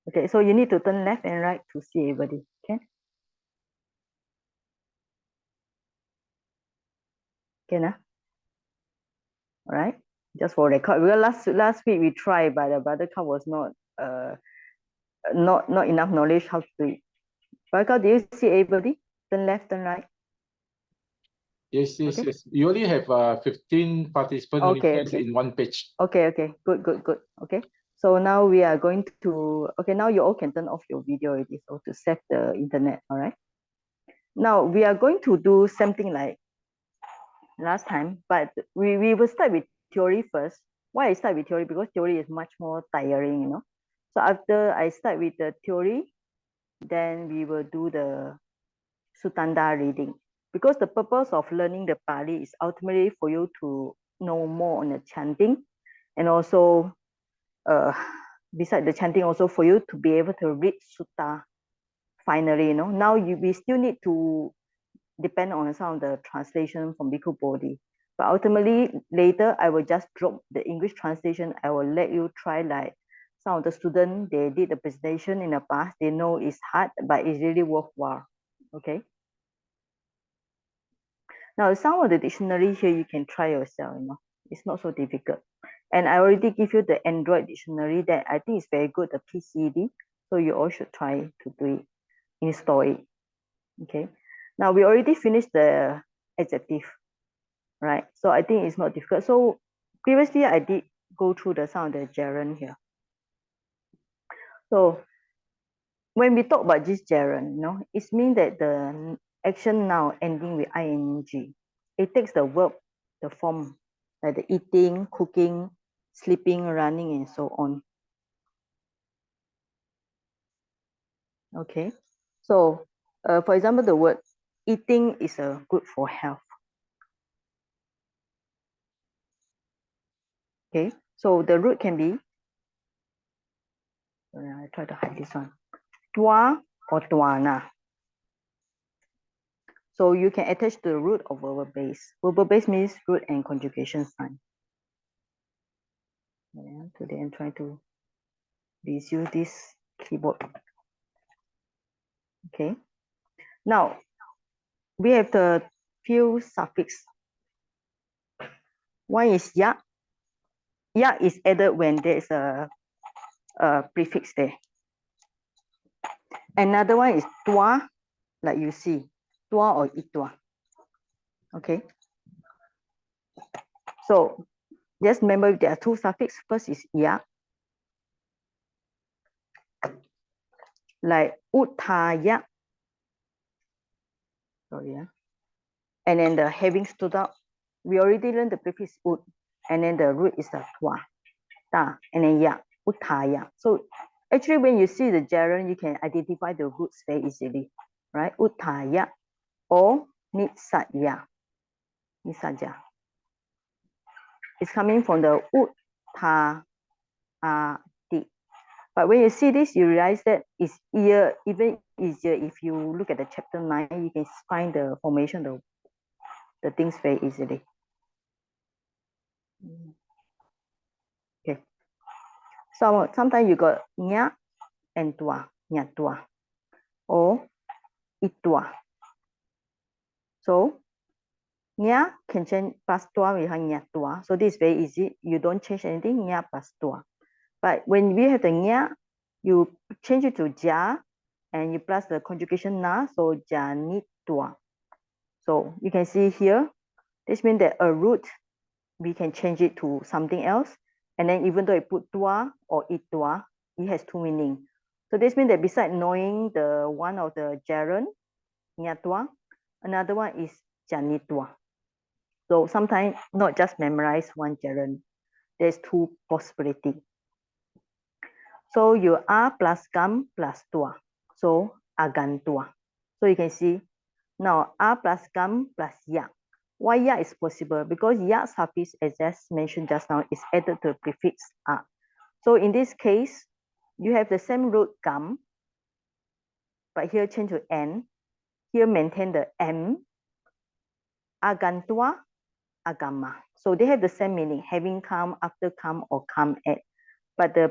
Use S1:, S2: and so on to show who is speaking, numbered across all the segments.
S1: Okay, so you need to turn left and right to see everybody. Okay. Can all right. Just for record, because last week we tried, but the brother car was not enough knowledge how to do it. Brother, do you see everybody? Turn left, turn right.
S2: Yes, yes,
S1: Okay.
S2: yes. You only have 15 participants
S1: Okay,
S2: only in one page.
S1: Okay, good. Okay. So now we are going to, okay, now you all can turn off your video already, so to save the internet, all right? Now we are going to do something like last time, but we will start with theory first. Why I start with theory? Because theory is much more tiring, you know. So after I start with the theory, then we will do the Sutanda reading. Because the purpose of learning the Pali is ultimately for you to know more on the chanting, and also beside the chanting, also for you to be able to read sutta finally, you know. Now we still need to depend on some of the translation from Bhikkhu Bodhi. But ultimately, later, I will just drop the English translation. I will let you try, like some of the students, they did the presentation in the past. They know it's hard, but it's really worthwhile. Okay. Now, some of the dictionary here, you can try yourself, you know. It's not so difficult. And I already give you the Android dictionary that I think is very good, the PCD. So you all should try to do it, install it. Okay. Now we already finished the adjective, right? So I think it's not difficult. So previously I did go through the some of the gerund here. So when we talk about this gerund, you know, it means that the action now ending with ing, it takes the verb, the form, like the eating, cooking, sleeping, running, and so on. Okay. So for example, the word eating is good for health. Okay. So the root can be, I try to hide this one, tua or tuana. So you can attach the root of verbal base. Verbal base means root and conjugation sign. Yeah, today I'm trying to use this keyboard. Okay. Now we have the few suffix. One is ya. Ya is added when there is a prefix there. Another one is tua, like you see, tua or itua. Okay. So just remember there are two suffix. First is ya, like utaya. Sorry, yeah. And then the having stood up, we already learned the prefix ut, and then the root is the tua, ta, and then ya, utaya. So actually, when you see the gerund, you can identify the roots very easily, right? Utaya or nitsaya. Nitsaya. It's coming from the uta di. But when you see this, you realize that it's even easier if you look at the chapter 9, you can find the formation, the things very easily. Okay. So sometimes you got nya and tua, nya tua, or itua. So nya can change plus tua with nya tua. So this is very easy. You don't change anything, nya plus tua. But when we have the nya, you change it to ja, and you plus the conjugation na, so ja ni tua. So you can see here, this means that a root, we can change it to something else. And then even though I put tua or itua, it has two meanings. So this means that besides knowing the one of the gerund, nyatua, another one is janitua. So sometimes not just memorize one gerund, there's two possibilities. So you are plus gam plus tua. So agantua. So you can see now a plus gam plus ya. Why ya is possible? Because ya suffix, as just mentioned just now, is added to the prefix a. So in this case, you have the same root gam, but here change to n. Here maintain the m. Agantua, agama. So they have the same meaning, having come, after come, or come at. But the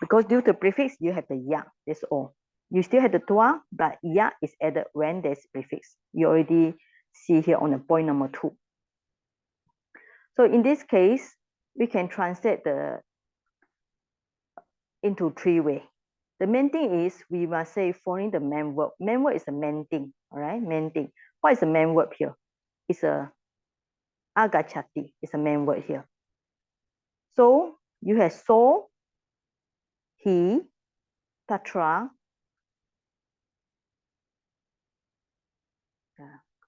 S1: Because due to prefix, you have the ya, that's all. You still have the tua, but ya is added when there's prefix. You already see here on the point number 2. So in this case, we can translate into 3 ways. The main thing is we must say following the main verb. Main verb is the main thing, all right? Main thing. What is the main verb here? It's a agachati. It's a main word here. So you have so, he, tatra.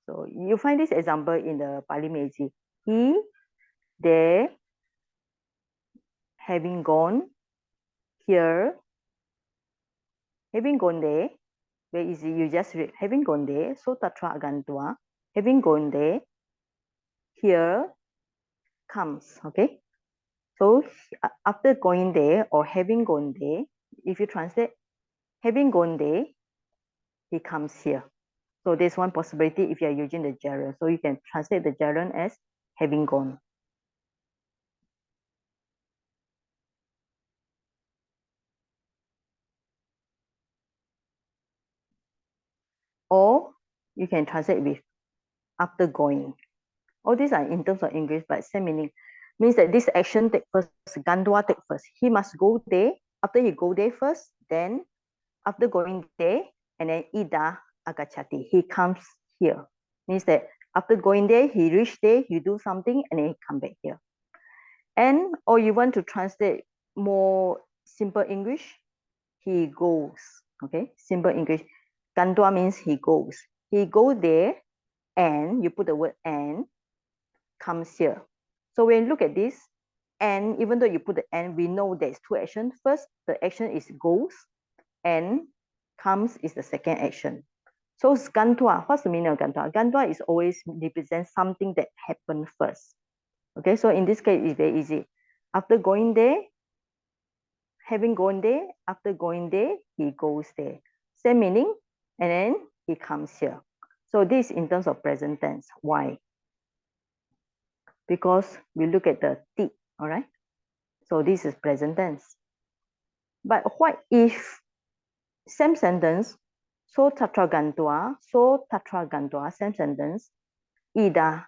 S1: So you find this example in the Pali Meiji. He, they, having gone, here, having gone there. Very easy. You just read having gone there. So tatra agantua. Having gone there, here comes. Okay. So after going there or having gone there, if you translate having gone there, he comes here. So there's one possibility if you are using the gerund. So you can translate the gerund as having gone. Or you can translate with after going. All these are in terms of English, but same meaning. Means that this action take first, gandua take first. He must go there. After he go there first, then after going there, and then ida agachati. He comes here. Means that after going there, he reached there, he do something, and then he come back here. And or you want to translate more simple English, he goes. Okay, simple English. Gandua means he goes. He go there, and you put the word and comes here. So when you look at this, and even though you put the and, we know there's 2 actions. First, the action is goes, and comes is the second action. So gantua, what's the meaning of gantua? Gantua is always represent something that happened first. Okay, so in this case, it's very easy. After going there, having gone there, after going there, he goes there. Same meaning, and then he comes here. So this in terms of present tense. Why? Because we look at the ti, all right? So this is present tense. But what if same sentence, so tatragantua, same sentence, ida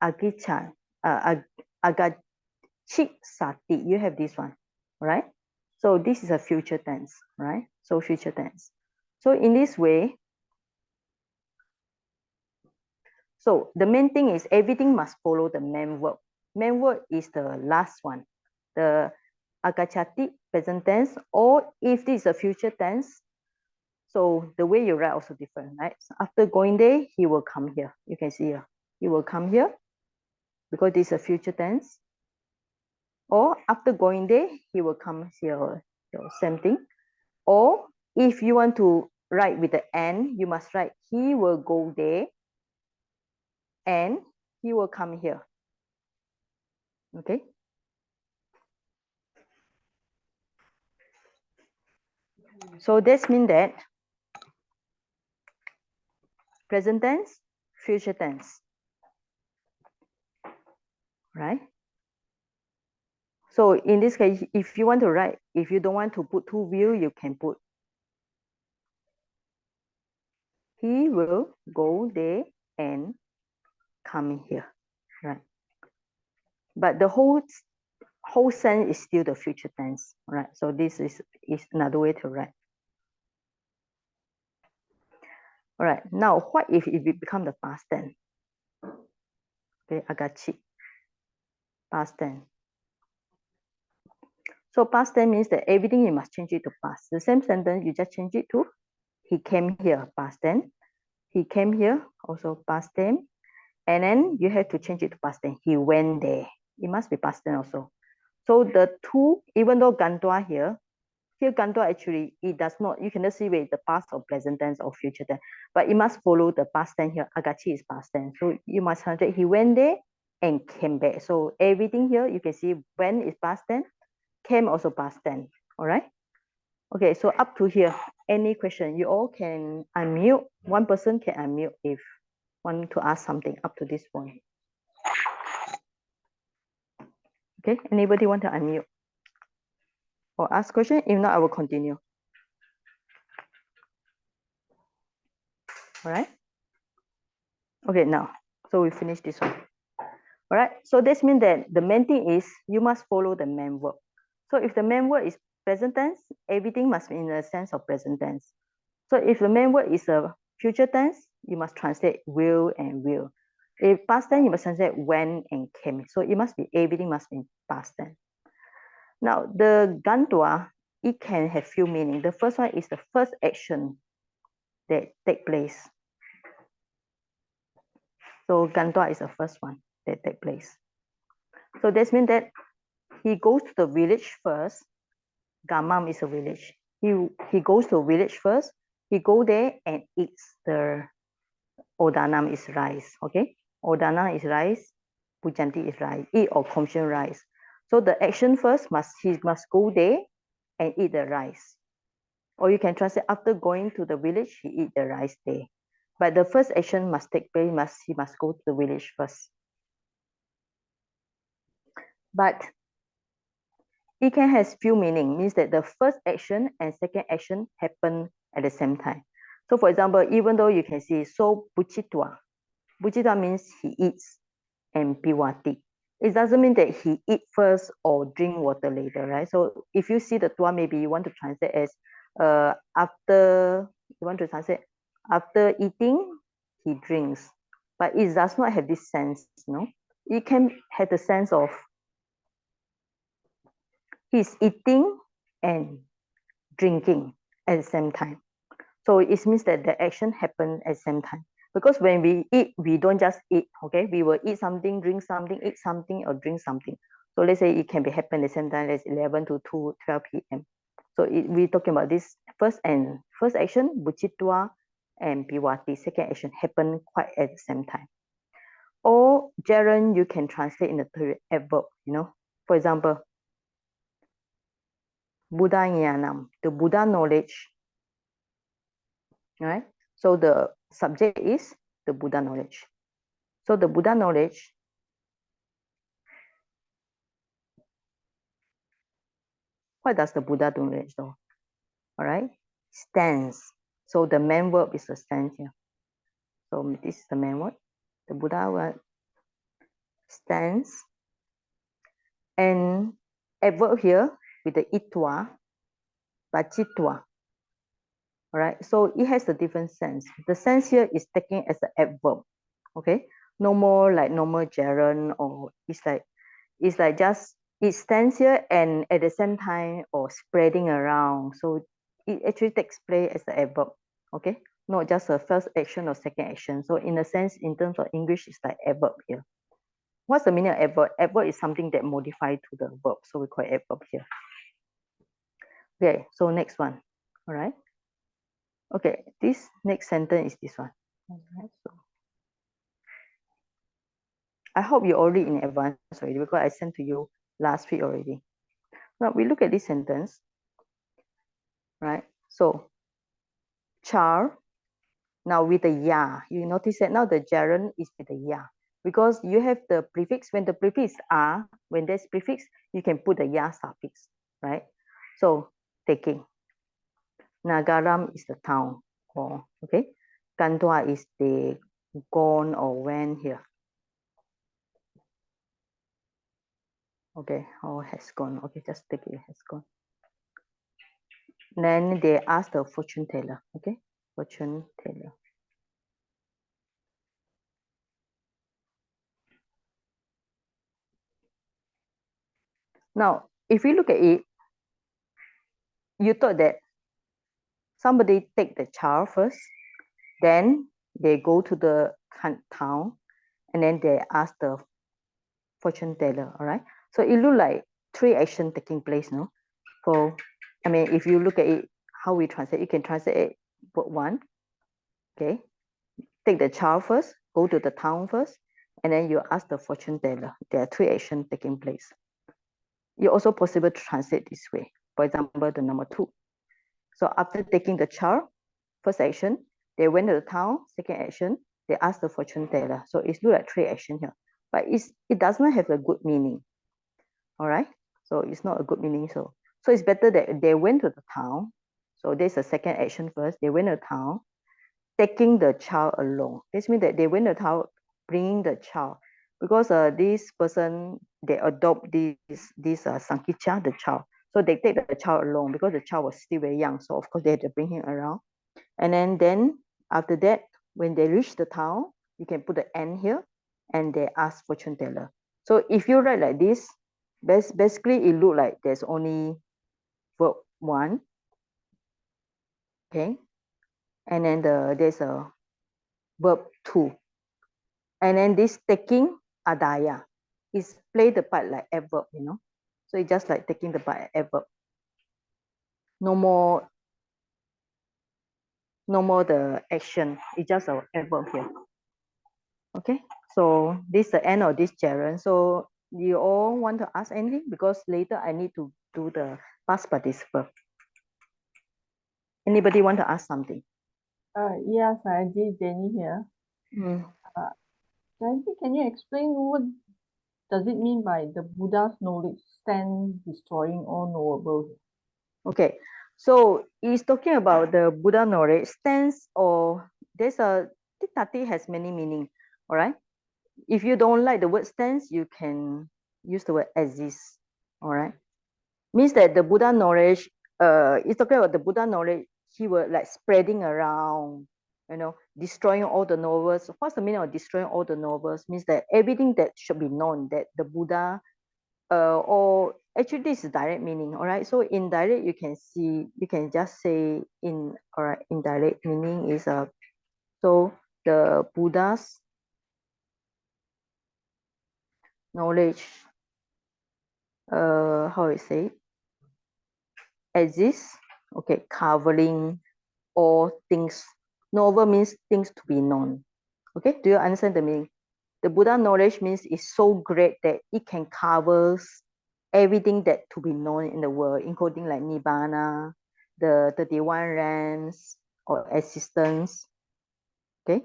S1: agicha, agachi sati. You have this one, right? So this is a future tense, right? So future tense. So in this way, so the main thing is everything must follow the main verb. Main verb is the last one, the agachati present tense, or if this is a future tense, so the way you write also different, right? So after going there, he will come here. You can see here, he will come here because this is a future tense. Or after going there, he will come here. So same thing. Or if you want to write with the and, you must write he will go there and he will come here. Okay. So this means that present tense, future tense, right? So in this case, if you want to write, if you don't want to put 2 will, you can put he will go there and come here, right? But the whole sense is still the future tense, right? So this is another way to write. All right, now what if it become the past tense? Okay, agachi, past tense. So past tense means that everything you must change it to past. The same sentence, you just change it to he came here, past tense. He came here, also past tense. And then you have to change it to past tense. He went there. It must be past tense also. So the 2, even though gantua here gantua actually, it does not, you cannot see whether the past or present tense or future tense, but it must follow the past tense here. Agachi is past tense. So you must translate he went there and came back. So everything here, you can see when is past tense, came also past tense. All right. Okay, so up to here, any question, you all can unmute. One person can unmute if want to ask something up to this point. Okay, anybody want to unmute? or ask question. If not, I will continue. All right. Okay, now, so we finish this one. All right. So this means that the main thing is you must follow the main verb. So if the main word is present tense, everything must be in the sense of present tense. So if the main word is a future tense, you must translate will and will. If past tense, you must translate when and came. So it must be, everything must be past tense. Now the gantua, it can have few meaning. The first one is the first action that take place. So gantua is the first one that take place. So this means that he goes to the village first. Gamam is a village. He goes to a village first. He go there and eats the odanam is rice. Okay, odana is rice. Pujanti is rice. Eat or consume rice. So the action first he must go there and eat the rice. Or you can translate after going to the village, he eat the rice there. But the first action must take place. He must go to the village first. But it can have few meaning, means that the first action and second action happen at the same time. So for example, even though you can see, so buchitua. Buchitua means he eats and piwati. It doesn't mean that he eat first or drink water later, right? So if you see the tua, maybe you want to translate as after eating, he drinks. But it does not have this sense, no? It can have the sense of he's eating and drinking at the same time. So it means that the action happens at the same time. Because when we eat, we don't just eat, okay? We will eat something, drink something, eat something, or drink something. So let's say it can be happen at the same time, that's 11 to 12 p.m. So we're talking about this first action, buchitua and piwati, second action happen quite at the same time. Or gerund, you can translate in the adverb, you know. For example, Buddha Jnanam, the Buddha knowledge, right? So the subject is the Buddha knowledge. So the Buddha knowledge, what does the Buddha knowledge do? All right, stands. So the main verb is the stands here. So this is the main word. The Buddha word stands. And adverb here with the itwa, bachitua. All right, so it has a different sense. The sense here is taken as an adverb. Okay, no more like normal gerund, or it's like just it stands here and at the same time or spreading around. So it actually takes place as an adverb. Okay, not just a first action or second action. So in a sense, in terms of English, it's like adverb here. What's the meaning of adverb? Adverb is something that modifies to the verb. So we call it adverb here. Okay, so next one. All right. Okay, this next sentence is this one. All right, so I hope you already in advance already because I sent to you last week already. Now we look at this sentence, right? So char, now with the ya, you notice that now the gerund is with the ya because you have the prefix. When the prefix are, when there's prefix, you can put the ya suffix, right? So taking. Nagaram is the town, or okay. Kandwa is the gone or went here. Okay, or has gone. Okay, just take it has gone. Then they ask the fortune teller. Okay, fortune teller. Now, if we look at it, you thought that somebody take the child first, then they go to the town, and then they ask the fortune teller. All right. So it look like three action taking place, no? So, I mean, if you look at it, how we translate, you can translate it word one. Okay. Take the child first, go to the town first, and then you ask the fortune teller. There are three actions taking place. It's also possible to translate this way. For example, the number 2. So after taking the child, first action, they went to the town, second action, they asked the fortune teller. So it's look like three actions here, but it does not have a good meaning. All right, so it's not a good meaning. So So it's better that they went to the town. So there's a second action first. They went to town, taking the child along. This means that they went to town, bringing the child, because this person, they adopt this Sankicha, the child. So they take the child along because the child was still very young. So of course they had to bring him around. And then after that, when they reach the town, you can put the N here, and they ask fortune teller. So if you write like this, basically it look like there's only verb 1, okay, and then there's a verb 2, and then this taking adaya is play the part like adverb, you know. So it's just like taking the part adverb. No more the action. It's just a adverb here. Okay, so this is the end of this gerund. So you all want to ask anything, because later I need to do the past participle. Anybody want to ask something?
S3: Yes, I did, Jenny here. Jenny, can you explain what does it mean by the Buddha's knowledge stand destroying all knowable?
S1: Okay, so it's talking about the Buddha knowledge stands, or there's a Tati has many meaning. All right, if you don't like the word stands, you can use the word exists. All right, means that the Buddha knowledge, it's talking about the Buddha knowledge, he was like spreading around, you know, destroying all the novels. What's the meaning of destroying all the novels? Means that everything that should be known, that the Buddha, or actually this is direct meaning. All right, so indirect, you can see, you can just say in, all right, indirect meaning is so the Buddha's knowledge, how I say, exists, okay, covering all things. Novel means things to be known. Okay, do you understand the meaning? The Buddha knowledge means it's so great that it can cover everything that to be known in the world, including like Nibbana, the 31 realms or existence. Okay,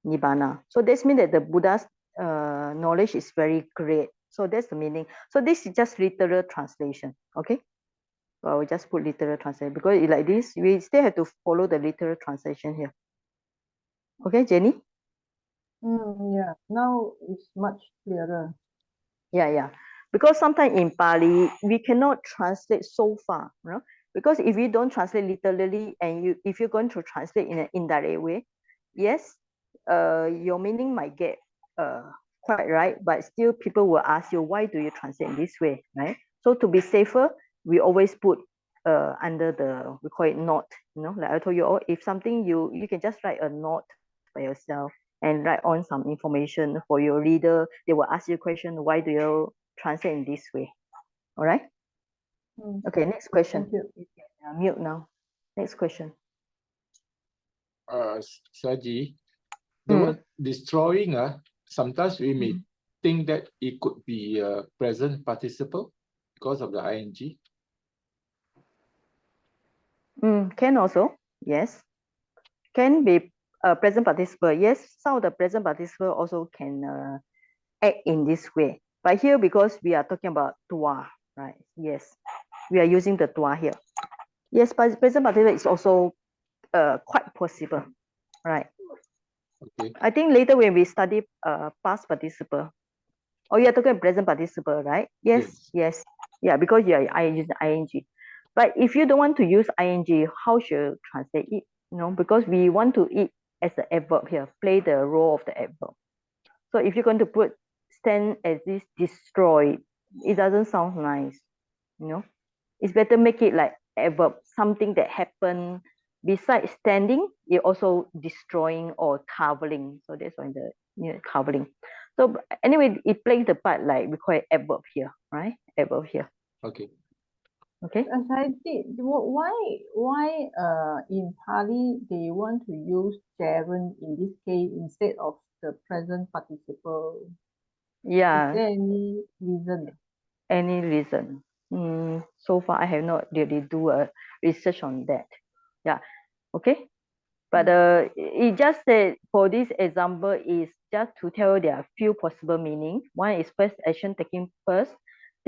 S1: Nibbana. So this means that the Buddha's knowledge is very great. So that's the meaning. So this is just literal translation. Okay. So I will just put literal translation, because like this, we still have to follow the literal translation here. Okay, Jenny?
S3: Yeah, now it's much clearer.
S1: Yeah. Because sometimes in Pali, we cannot translate so far, you know? Because if you don't translate literally, and if you're going to translate in an indirect way, yes, your meaning might get quite right, but still people will ask you, why do you translate in this way, right? So to be safer, we always put under the, we call it note, you know, like I told you, oh, if something you can just write a note by yourself and write on some information for your reader. They will ask you a question, why do you translate in this way? All right. Okay, next question.
S3: Thank you.
S1: You can mute now. Next question.
S2: Saji, the word destroying, sometimes we may think that it could be a present participle because of the ing.
S1: Can also, yes. Can be a present participle. Yes, some of the present participle also can act in this way. But here, because we are talking about tua, right? Yes, we are using the tua here. Yes, but present participle is also quite possible, right?
S2: Okay.
S1: I think later when we study past participle, or you are talking present participle, right? Yes. Yeah, because you are using ing. But if you don't want to use ing, how should you translate it? You know, because we want to it as an adverb here, play the role of the adverb. So if you're going to put stand as this destroyed, it doesn't sound nice. You know, it's better make it like adverb, something that happened besides standing, it also destroying or covering. So that's why the covering. So anyway, it plays the part like we call it adverb here, right? Adverb here.
S2: Okay.
S1: Okay.
S3: As I did, why in Pali they want to use gerund in this case instead of the present participle?
S1: Yeah.
S3: Is there any reason?
S1: Any reason? So far I have not really do a research on that. Yeah. Okay. But it just said for this example is just to tell there are few possible meaning. One is first action taking first,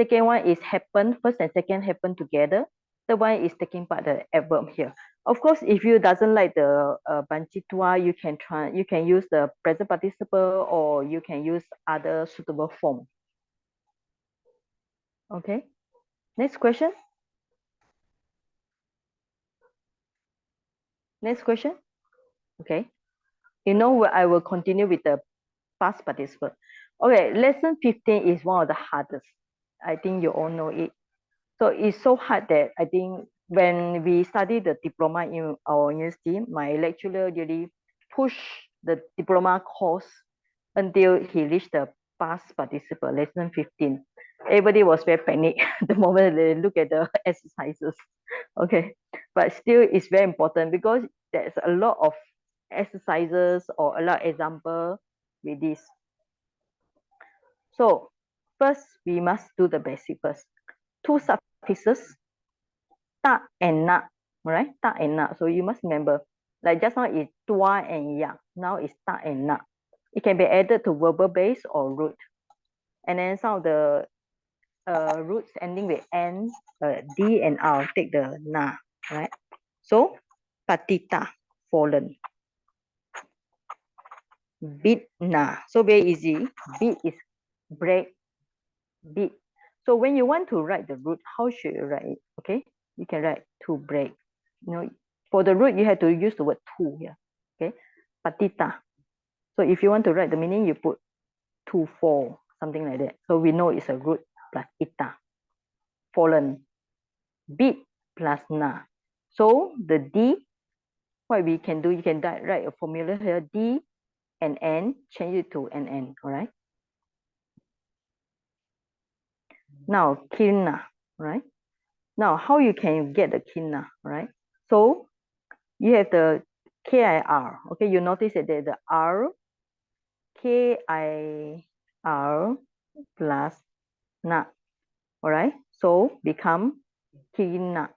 S1: Second one is happen, first and second happen together. The one is taking part the adverb here. Of course, if you doesn't like the banci tua, you can use the present participle, or you can use other suitable form. Okay. Next question. Next question. Okay. You know what? I will continue with the past participle. Okay, lesson 15 is one of the hardest. I think you all know it. So it's so hard that I think when we study the diploma in our university, my lecturer really pushed the diploma course until he reached the past participle, lesson 15. Everybody was very panicked the moment they look at the exercises. Okay, but still it's very important because there's a lot of exercises or a lot of example with this. So first we must do the basic first. Two suffixes, ta and na, right? Ta and na. So you must remember, like just now it's tua and ya. Now it's ta and na. It can be added to verbal base or root. And then some of the roots ending with n, d and r take the na, right? So patita, fallen. Beat na. So very easy. Beat is break. Beat. So when you want to write the root, how should you write it? Okay, you can write to break. You know, for the root, you have to use the word to here. Okay, patita. So if you want to write the meaning, you put to fall, something like that. So we know it's a root plus ita. Fallen. Beat plus na. So the d, what we can do, you can write a formula here. D and n, change it to n. All right. Now kirna, right? Now how you can get the kirna, right? So you have the KIR. Okay, you notice that the R, KIR plus na. All right, so become kirna.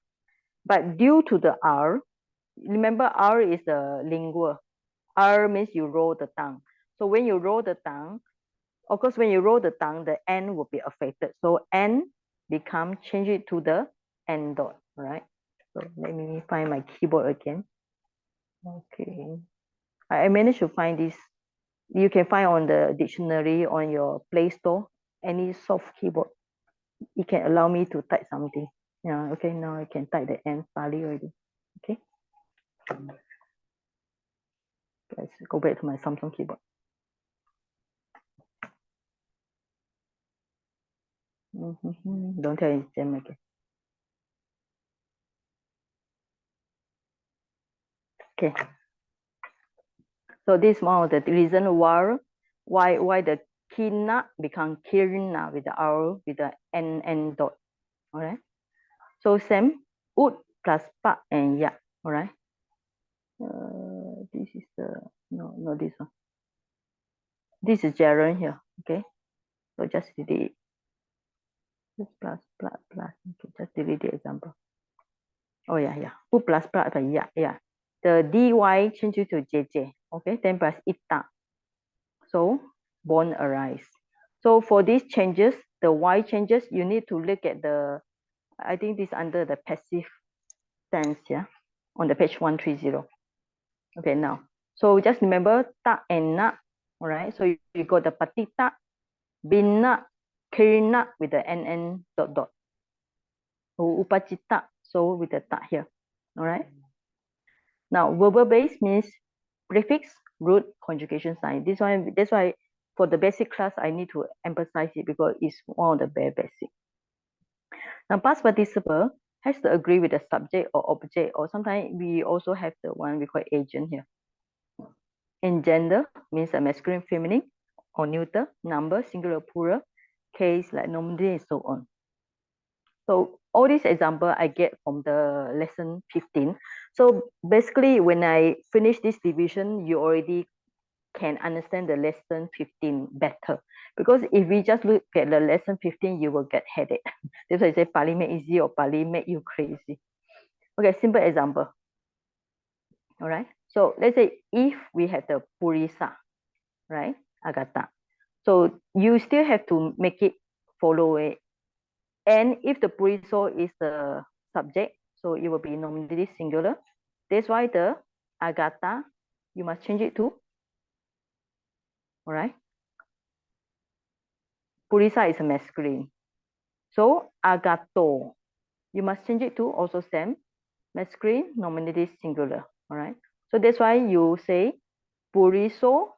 S1: But due to the R, remember R is the lingual. R means you roll the tongue. So when you roll the tongue, of course, when you roll the tongue, the N will be affected. So N become, change it to the N dot, right? So let me find my keyboard again. Okay. I managed to find this. You can find on the dictionary on your Play Store, any soft keyboard. It can allow me to type something. Yeah, okay, now I can type the N Pali already. Okay. Let's go back to my Samsung keyboard. Don't tell it's them again. Okay. So this is one of the reason why the kina become kirna with the R with the N dot. All right. So same ut plus pa and ya. All right. This is the no this one. This is gerund here. Okay. So just delete it. Plus. Okay, just delete the example. Oh yeah. Ut plus yeah. The dy change it to jj. Okay. Then plus ita. So born arise. So for these changes, the y changes, you need to look at the, I think this under the passive tense, yeah, on the page 130. Okay, now, so just remember ta and na, all right? So you got the patita, binna, kirna with the nn dot. Upachita, so with the ta here, all right? Now, verbal base means prefix, root, conjugation sign. This one, that's why for the basic class, I need to emphasize it because it's one of the very basic. Now, past participle has to agree with the subject or object, or sometimes we also have the one we call agent here. In gender means a masculine, feminine, or neuter, number, singular, plural, case like nominally, and so on. So all these example I get from the lesson 15. So basically, when I finish this division, you already can understand the lesson 15 better. Because if we just look at the lesson 15, you will get headache. That's why I say Pali make easy or Pali make you crazy. Okay, simple example. All right. So let's say if we have the purisa, right? Agata. So you still have to make it follow it. And if the puriso is the subject, so it will be nominative singular. That's why the agata, you must change it to, all right? Purisa is a masculine. So agato, you must change it to also same, masculine, nominative singular, all right? So that's why you say puriso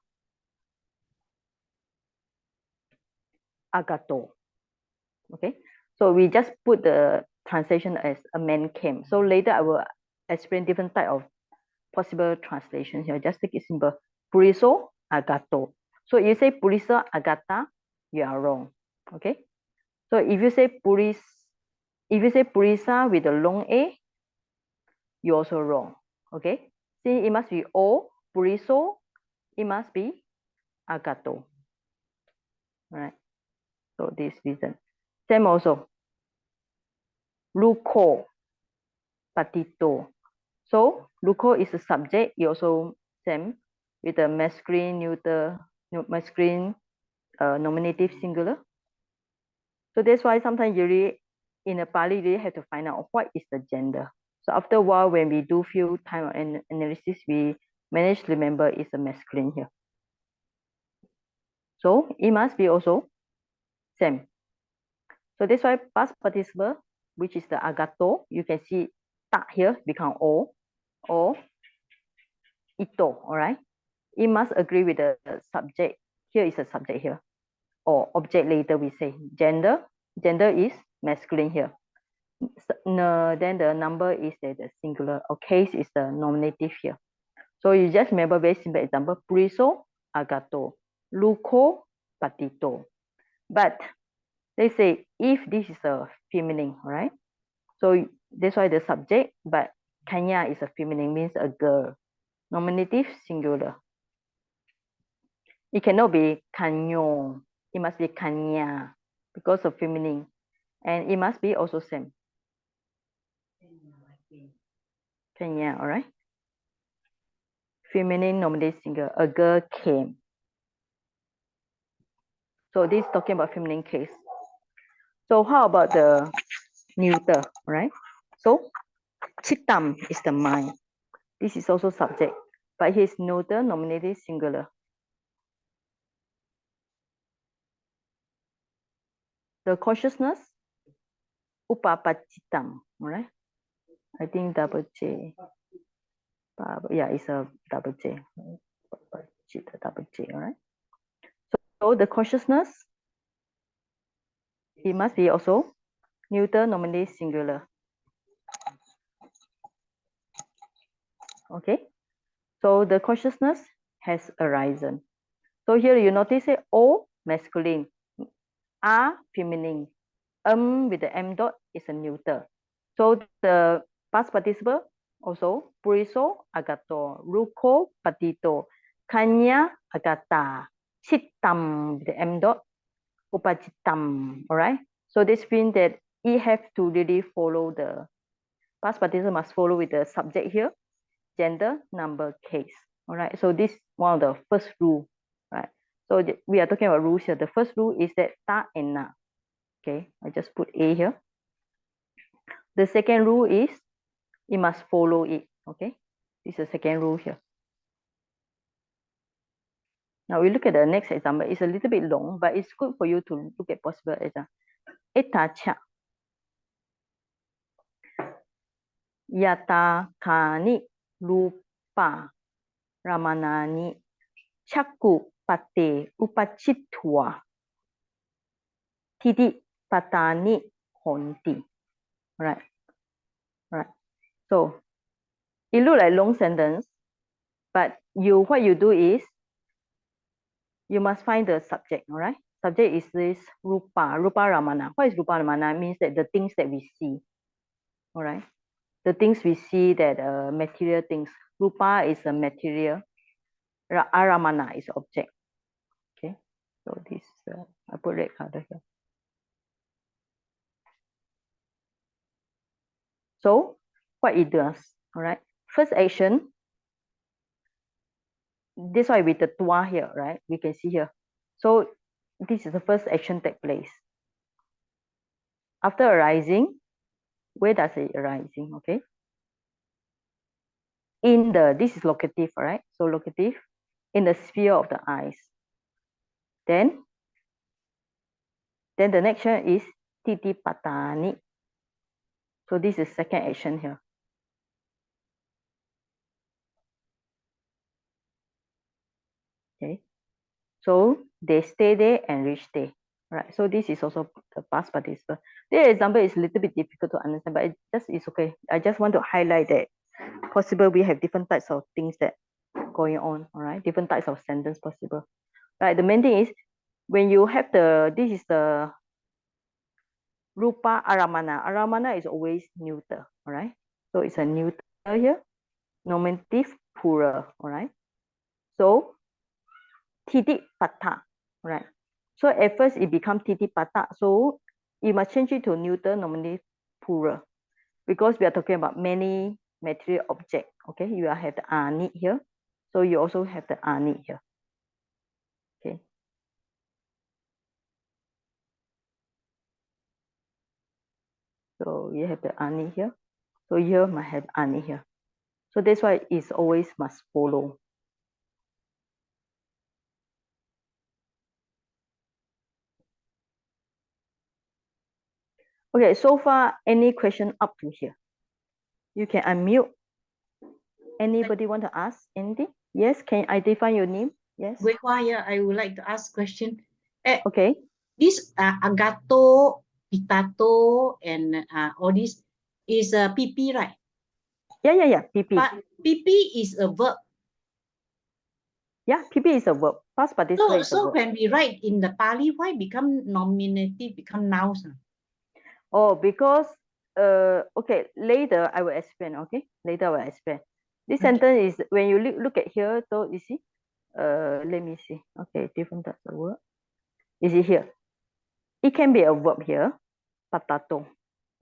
S1: agato, okay? So we just put the translation as a man came. So later I will explain different type of possible translation here. Just take it simple. Puriso agato. So you say purisa agata, you are wrong. Okay. So if you say purisa with a long A, you're also wrong. Okay. Since it must be O, puriso, it must be agato. Right. So this reason. Same also. Luko, patito. So luko is a subject. You also same with the masculine, neuter, masculine, nominative singular. So that's why sometimes you really, in a Pali, you really have to find out what is the gender. So after a while, when we do few time of analysis, we manage to remember it's a masculine here. So it must be also same. So that's why past participle, which is the agato, you can see ta here become o, or ito, all right? It must agree with the subject. Here is a subject here, or object later we say. Gender is masculine here. No, then the number is the singular, or case is the nominative here. So you just remember very simple example, puriso, agato, luco, patito. But they say if this is a feminine, right? So that's why the subject, but kanya is a feminine, means a girl. Nominative, singular. It cannot be kanyo. It must be kanya because of feminine. And it must be also same. Kanya, all right? Feminine nominative singular, a girl came. So this is talking about feminine case. So how about the neuter, right? So chitam is the mind. This is also subject, but his neuter nominative singular. The consciousness, upapachitam, right? I think double J. Yeah, it's a double J. Double J, all right? So the consciousness, it must be also neuter nominative singular. Okay, so the consciousness has arisen. So here you notice it, O masculine, A feminine, with the M dot is a neuter. So the past participle also puriso agato, ruko patito, kanya agata, chitam with the M dot, upachitam. All right. So this means that it have to really follow the past participle must follow with the subject here, gender, number, case. All right. So this one of the first rule, right? So we are talking about rules here. The first rule is that ta and na. Okay, I just put A here. The second rule is it must follow it. Okay, this is the second rule here. Now we look at the next example. It's a little bit long, but it's good for you to look at possible example. Etacha. Yata kani lupa ramanani chaku pate upachitwa tidi patani honti. Right. Right. So it looks like long sentence, but what you do is you must find the subject, all right? Subject is this rupa ramana. What is rupa ramana? Means that the things that we see, all right? The things we see that material things. Rupa is a material. Aramana is object. Okay, so this I put red color here. So what it does, all right? First action. This one with the tua here, right? We can see here. So this is the first action take place. After arising, where does it arising? Okay. In the, this is locative, right? So locative in the sphere of the eyes. Then the next one is titipatani. So this is second action here. Okay. So they stay there and reach there. Right. So this is also the past participle. The example is a little bit difficult to understand, but it just is okay. I just want to highlight that possible we have different types of things that going on. All right. Different types of sentence possible. Right. The main thing is when you have the, this is the rupa aramana. Aramana is always neuter. All right. So it's a neuter here. Nominative plural. All right. So titi pata. Right. So at first it becomes titi pata. So you must change it to neuter nominative plural because we are talking about many material objects. Okay. You have the ani here. So you also have the ani here. Okay. So you have the ani here. So here might have ani here. So that's why it's always must follow. Okay, so far, any question up to here? You can unmute. Anybody want to ask anything? Yes, can you identify your name? Yes.
S4: Wait, I would like to ask question.
S1: Okay.
S4: This agato, pitato, and all this is a PP, right?
S1: Yeah. PP.
S4: But PP is a verb.
S1: Yeah, PP is a verb. Past participle is a verb.
S4: So when we write in the Pali, why become nominative, become nouns?
S1: Oh, because okay, later I will explain. Okay, later I will explain. This sentence is when you look at here. So you see, let me see. Okay, different types of word. You see here, it can be a verb here, patato.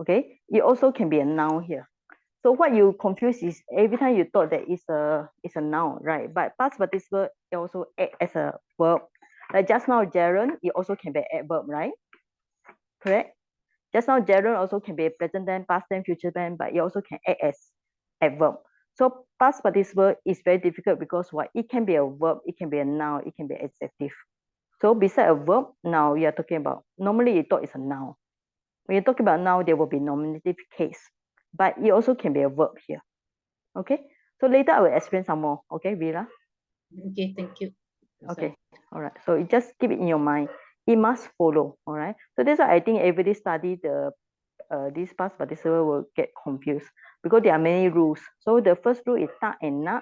S1: Okay, it also can be a noun here. So what you confuse is every time you thought that it's a noun, right? But past participle it also act as a verb. Like just now, gerund, it also can be an adverb, right? Correct. Just now, gerund also can be a present tense, past tense, future tense, but it also can act as adverb. So past participle is very difficult because what? It can be a verb, it can be a noun, it can be adjective. So beside a verb, now you are talking about, normally you thought it's a noun. When you talk about noun, there will be nominative case, but it also can be a verb here. Okay, so later I will explain some more. Okay, Vila.
S4: Okay, thank you.
S1: Okay, all right. So you just keep it in your mind. It must follow. All right. So that's why I think everybody study the this past participle will get confused because there are many rules. So the first rule is ta and na.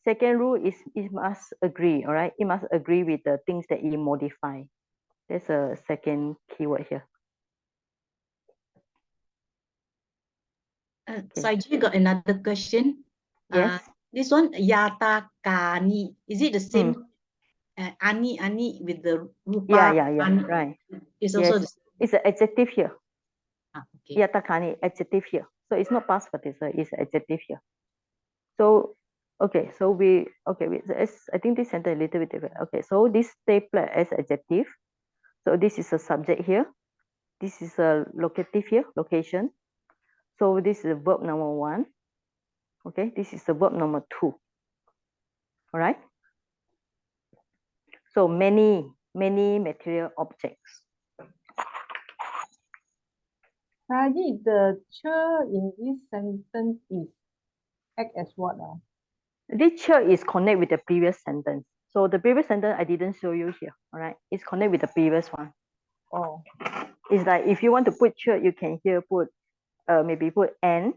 S1: Second rule is it must agree. All right. It must agree with the things that it modify. That's a second keyword here.
S4: Saiji got another question.
S1: Yes.
S4: This one, yata kani. Is it the same? Ani with the rupa.
S1: Yeah. Right.
S4: It's also
S1: yes. It's an adjective here.
S4: Okay.
S1: Yata kani, adjective here. So it's not past participle. It's adjective here. So okay. So I think this sentence a little bit different. Okay. So this stay flat as adjective. So this is a subject here. This is a locative here, location. So this is verb number 1. Okay, this is the verb number 2. All right. So many material objects.
S3: Raji, the cher in this sentence is act as what?
S1: This cher is connect with the previous sentence. So the previous sentence I didn't show you here. All right, it's connect with the previous one.
S3: Oh.
S1: It's like if you want to put cher, you can here put maybe put and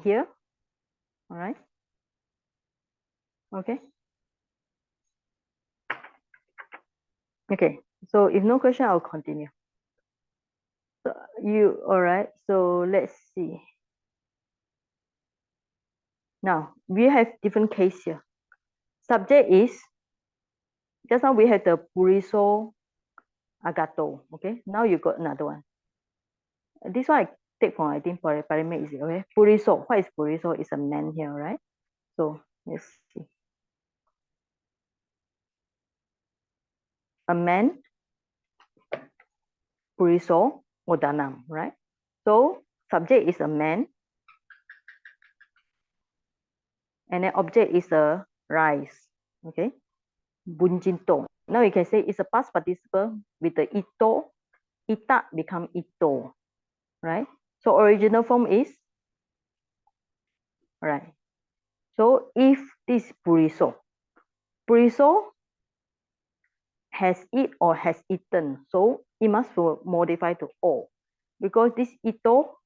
S1: here. All right. Okay. Okay. So if no question, I'll continue. So all right. So let's see. Now we have different case here. Subject is just now we had the puriso agato. Okay. Now you got another one. This one I take from I think Pali easy. Okay. Puriso. What is puriso? It's a man here, right? So let's see. A man, puriso, odanam, right? So subject is a man, and then object is a rice. Okay, bunjinto. Now you can say it's a past participle with the ito. Ita become ito, right? So original form is right. So if this buriso has eat or has eaten, so it must be modified to o, because this ito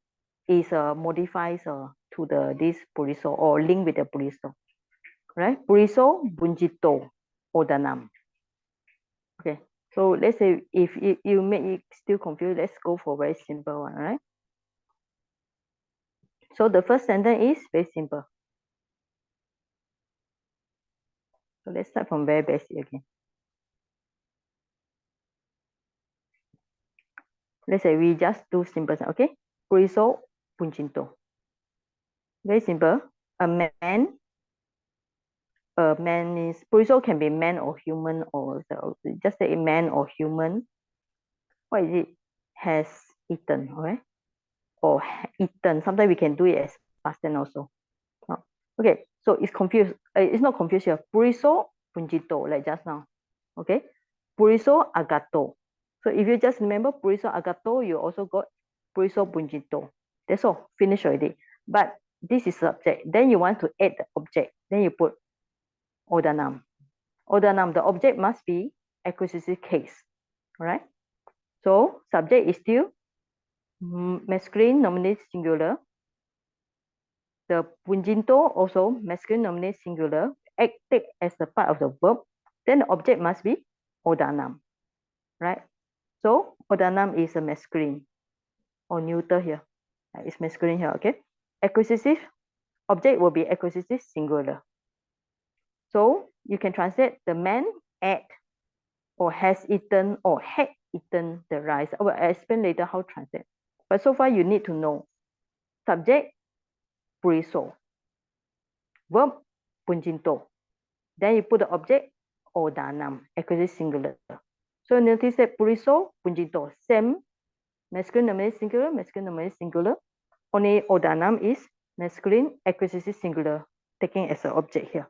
S1: is modifies to the this buriso or link with the buriso, right? Buriso bunjito odanam. Okay, so let's say if you make it still confused, let's go for very simple one, right? So the first sentence is very simple. So let's start from very basic again. Let's say we just do simple, okay? Buriso bunjito. Very simple. A man is buriso can be man or human, or just say man or human. What is it? Has eaten, okay? Or eaten. Sometimes we can do it as past tense also. Okay, so it's confused. It's not confused here. Buriso bunjito, like just now. Okay, buriso agato. So if you just remember buriso agato, you also got buriso bunjito. That's all. Finish already. But this is subject. Then you want to add the object. Then you put odanam. Odanam. The object must be acquisitive case. All right. So subject is still masculine nominate singular. The bunjinto also masculine nominate singular, acted as a part of the verb. Then the object must be odanam, right? So odanam is a masculine or neuter here. It's masculine here, okay? Acquisitive object will be acquisitive singular. So you can translate the man ate or has eaten or had eaten the rice. I will explain later how to translate. But so far you need to know subject buriso, verb bunjinto. Then you put the object odanam, acquisitive singular. So notice that buriso, bunjinto, same masculine nominative singular, masculine nominative singular. Only odanam is masculine acquisitive singular, taking as an object here.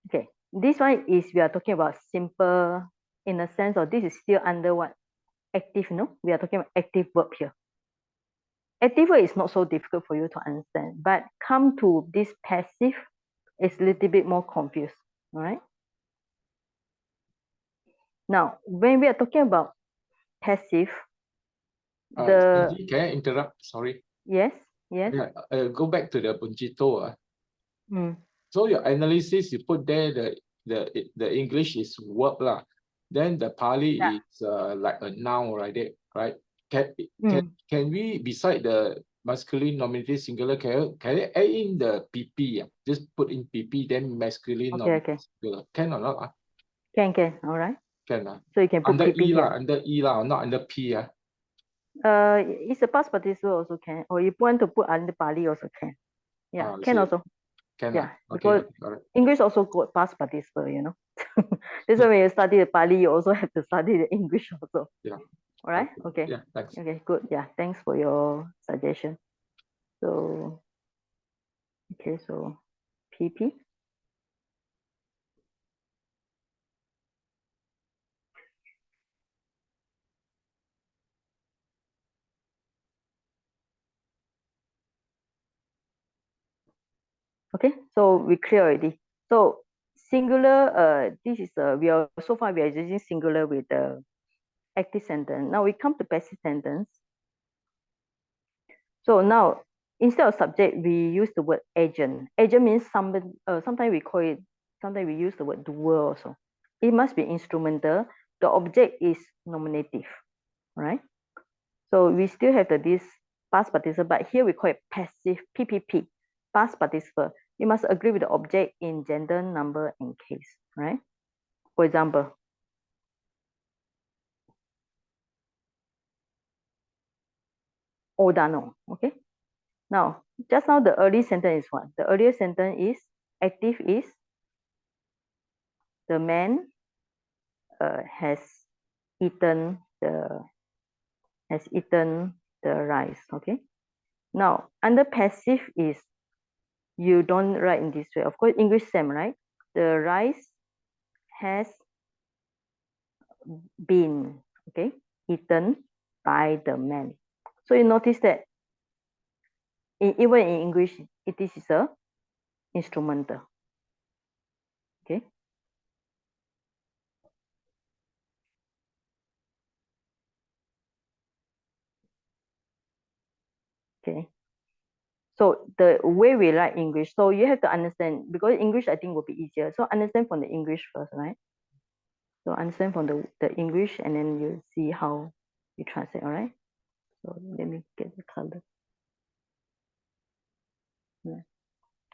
S1: Okay, this one is we are talking about simple in the sense of this is still under what? Active, no? We are talking about active verb here. Active verb is not so difficult for you to understand, but come to this passive, it's a little bit more confused, all right? Now, when we are talking about passive,
S2: Sanji, can I interrupt? Sorry.
S1: yes.
S2: Yeah, go back to the bunjito.
S1: Mm.
S2: So your analysis, you put there the English is verb lah. Then the Pali is like a noun, right? Can we, beside the masculine nominative singular, can I add in the PP? Just put in PP, then masculine nominative singular. Can or not?
S1: Can. All right.
S2: Can.
S1: So you can put
S2: under
S1: PP
S2: E
S1: here.
S2: under E lah, not under P.
S1: It's a past participle also can, or if you want to put under Pali also can. Yeah, can also.
S2: Can.
S1: Yeah,
S2: Okay,
S1: because English also got past participle, you know. That's why when you study the Pali, you also have to study the English also.
S2: Yeah.
S1: All right. Okay.
S2: Yeah. Thanks.
S1: Okay. Good. Yeah. Thanks for your suggestion. So, okay. So, PP. Okay, so we clear already. So singular, this is we are so far we are using singular with the active sentence. Now we come to passive sentence. So now instead of subject, we use the word agent. Agent means somebody. Sometimes we call it. Sometimes we use the word doer also. It must be instrumental. The object is nominative, right? So we still have this past participle, but here we call it passive PPP, past participle. You must agree with the object in gender, number, and case, right? For example, Odano, okay? Now, just now the early sentence is what? The earlier sentence is active is the man has eaten the the rice. Okay. Now under passive is you don't write in this way. Of course, English same, right? The rice has been, okay, eaten by the man. So you notice that even in English, it is a instrumental. Okay. Okay. So the way we write English, so you have to understand, because English I think will be easier. So understand from the English first, right? So understand from the English, and then you see how you translate, all right? So let me get the color.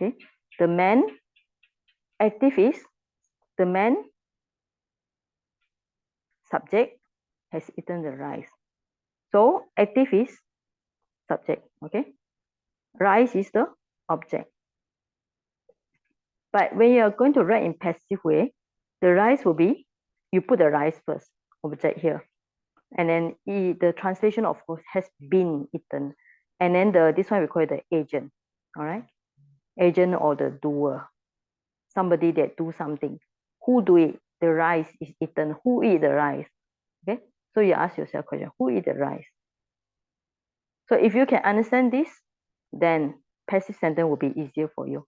S1: Okay. The man, active is the man, subject, has eaten the rice. So active is subject, okay? Rice is the object. But when you are going to write in passive way, the rice will be, you put the rice first, object here. And then the translation, of course, has been eaten. And then this one we call it the agent, all right? Agent or the doer, somebody that do something. Who do it? The rice is eaten. Who eat the rice? Okay, so you ask yourself a question, who eat the rice? So if you can understand this, then passive sentence will be easier for you.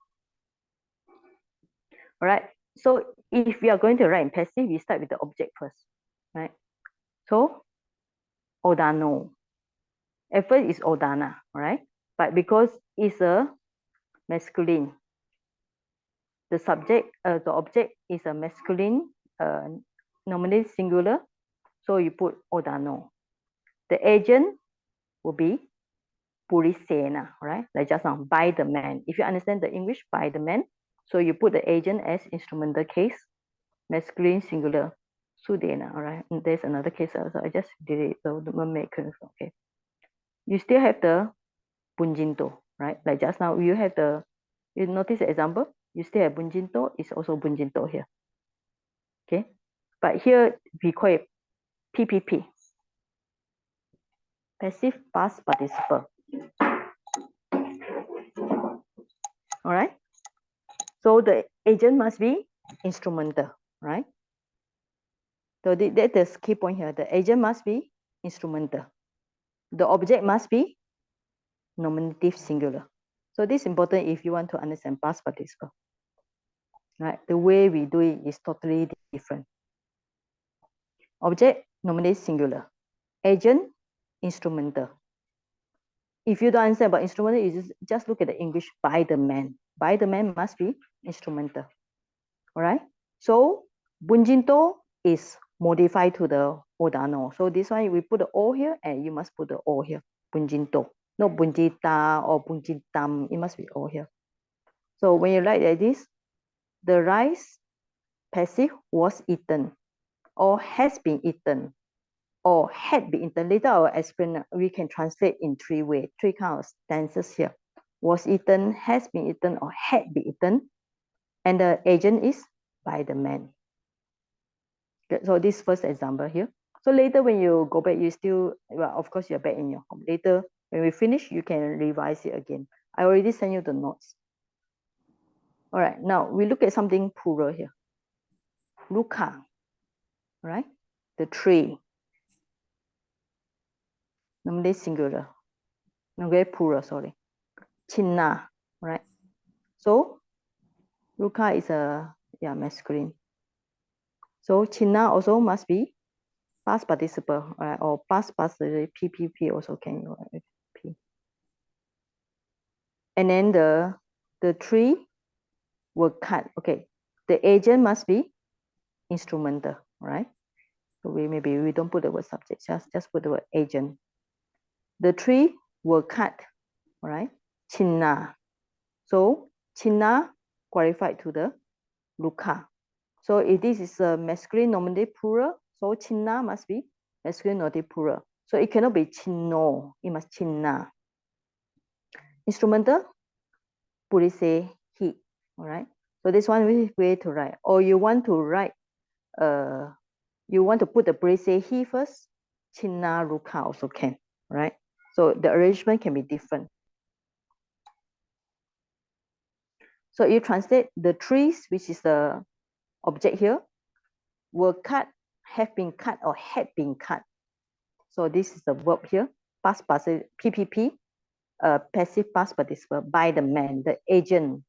S1: All right, so if we are going to write in passive, we start with the object first, right? So Odano. At first it's Odana, all right? But because it's a masculine, the subject, the object is a masculine, nominative singular, so you put Odano. The agent will be Purisena, right? Like just now, by the man. If you understand the English, by the man, so you put the agent as instrumental case, masculine singular, Sudena, all right? And there's another case also. I just did it, so don't make it, okay. You still have the Bunjinto, right? Like just now, you have the, you notice the example, you still have Bunjinto, it's also Bunjinto here. Okay, but here we call it PPP, passive past participle. All right, so the agent must be instrumental, right? So that's the key point here. The agent must be instrumental. The object must be nominative singular. So this is important if you want to understand past participle. Right? The way we do it is totally different. Object, nominative singular. Agent, instrumental. If you don't understand about instrumental, you just look at the English by the man. By the man must be instrumental. All right. So Bunjinto is modified to the Odano. So this one we put the O here, and you must put the O here. Bunjinto. No Bunjita or Bunjitam. It must be O here. So when you write like this, the rice passive was eaten, or has been eaten, or had been eaten. Later I will explain. We can translate in three ways, three kinds of tenses here. Was eaten, has been eaten, or had been eaten. And the agent is by the man. Good. So this first example here. So later when you go back, you still, well, of course you're back in your home. Later when we finish, you can revise it again. I already sent you the notes. All right, now we look at something plural here. Luka, right? The tree. Nominative singular. Okay, plural, sorry. Chinna, right? So Luka is a masculine. So Chinna also must be past participle, right? Or past participle, PPP also can use P. And then the tree were cut. Okay, the agent must be instrumental, right? So maybe we don't put the word subject, just put the word agent. The tree were cut, right? Chinna. So Chinna qualified to the Luka. So if this is a masculine nominative plural, so Chinna must be masculine nominative plural. So it cannot be Chinno, it must Chinna. Instrumental, Purise he, all right? So this one way to write. Or you want to write, you want to put the Purise he first, Chinna Luka also can, right? So the arrangement can be different. So you translate the trees, which is the object here, were cut, have been cut, or had been cut. So this is the verb here, past participle, PPP, passive past participle, by the man, the agent.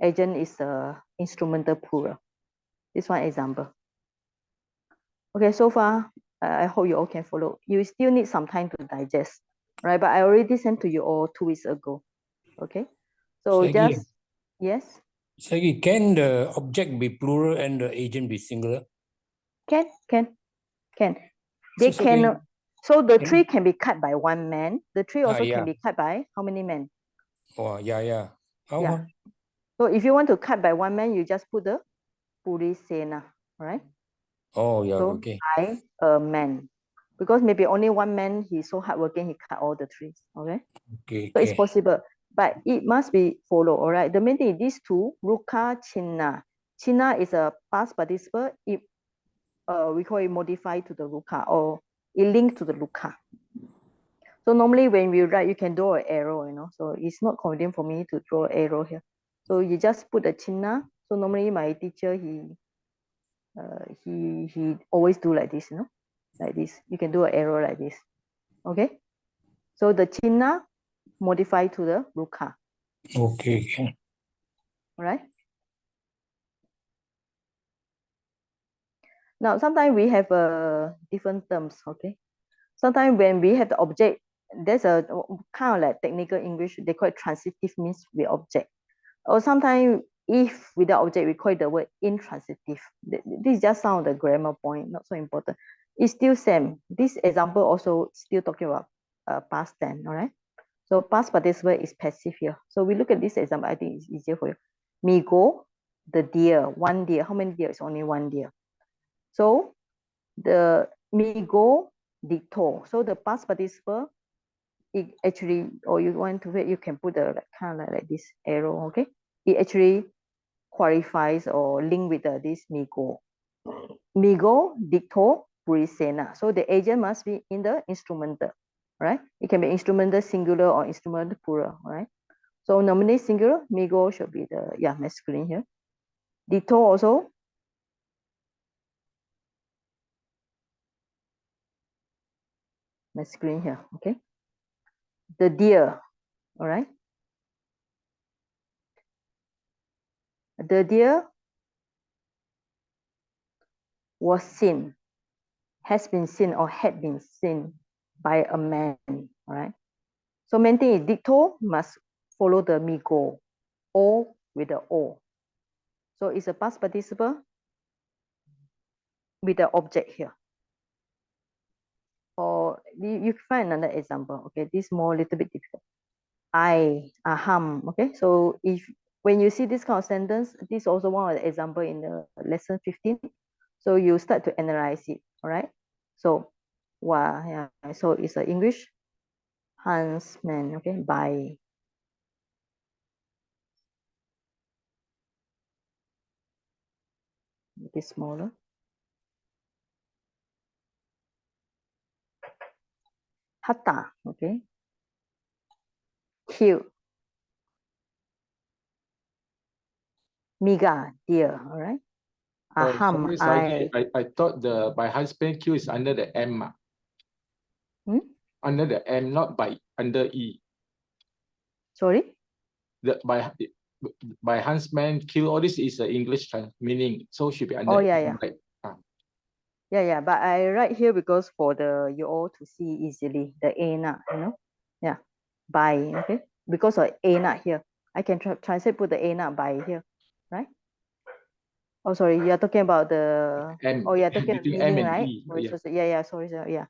S1: Agent is the instrumental plural. This one example. Okay, so far, I hope you all can follow. You still need some time to digest, right? But I already sent to you all 2 weeks ago. Okay, so
S5: Shaggy.
S1: just, yes?
S5: Shaggy, can the object be plural and the agent be singular?
S1: Can.
S5: So
S1: They can, so the
S5: can-
S1: tree can be cut by one man. The tree also
S5: yeah.
S1: can be cut by how many men?
S5: Oh, yeah.
S1: Yeah. So if you want to cut by one man, you just put the purisena, right?
S5: Oh, yeah,
S1: So
S5: okay.
S1: by a man. Because maybe only one man, he's so hardworking, he cut all the trees, okay?
S5: Okay,
S1: So it's possible, but it must be followed, all right? The main thing is these two, ruka, china. China is a past participle. It, we call it modify to the ruka, or it linked to the ruka. So normally when we write, you can draw an arrow, you know, so it's not convenient for me to draw an arrow here. So you just put the china. So normally my teacher, he always do like this, you know, like this. You can do an arrow like this, okay? So the china modify to the ruka,
S5: Okay.
S1: all right? Now, sometimes we have different terms, okay? Sometimes when we have the object, there's a kind of like technical English, they call it transitive means with object. Or sometimes if without object, we call it the word intransitive. This is just some of the grammar point, not so important. It's still same. This example also still talking about past tense, all right? So past participle is passive here. So we look at this example, I think it's easier for you. Me go, the deer, one deer. How many deer? It's only one deer. So the me go dicto. So the past participle, it actually, or you want to you can put the kind of like this arrow, okay? It actually qualifies or link with this migo. Migo dicto purisena. So the agent must be in the instrumental, right? It can be instrumental singular or instrumental plural, right? So nominate singular, migo should be the masculine here. Dicto also masculine here, okay? The deer, all right? The deer was seen, has been seen, or had been seen by a man, all right? So main thing is dicto must follow the migo, or with the o. So it's a past participle with the object here. Or you find another example, okay? This more a little bit difficult. I, aham, okay? So if when you see this kind of sentence, this is also one of the example in the lesson 15. So you start to analyze it, all right? So, yeah, so it's an English huntsman, okay? By it is smaller. Hata, okay? Kill. Miga, deer, all right? Aham,
S2: I thought the by husband Q is under the M. Under the M, not by under E.
S1: Sorry?
S2: The by huntsman kill, all this is the English meaning, so should be under
S1: M,
S2: right?
S1: Yeah, but I write here because for the you all to see easily the ana, you know, yeah, by, okay, because of ana here, I can translate put the ana by here, right? Oh, sorry, you're talking about the
S2: M,
S1: oh, you're talking about
S2: between M
S1: meaning,
S2: and
S1: right?
S2: E.
S1: Sorry, yeah.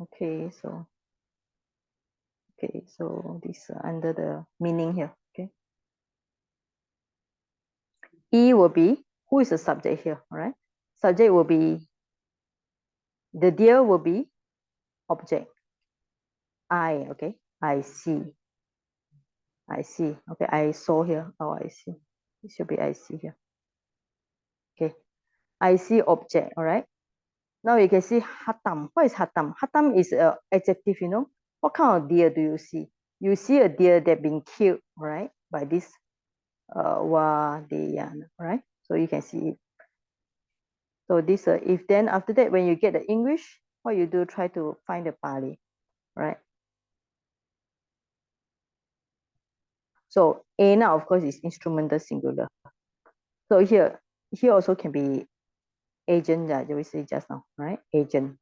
S1: Okay, so this under the meaning here, okay. E will be who is the subject here, all right? Subject will be the deer will be object. I, okay, I see. Okay, I saw here. Oh, I see. It should be I see here. Okay, I see object. All right. Now you can see hatam. What is hatam? Hatam is an adjective, you know. What kind of deer do you see? You see a deer that been killed, right, by this Wadayan, right? So you can see it. So this if then after that, when you get the English, what you do, try to find the Pali, right? So Ena, of course, is instrumental singular. So here also can be agent that we say just now, right? Agent.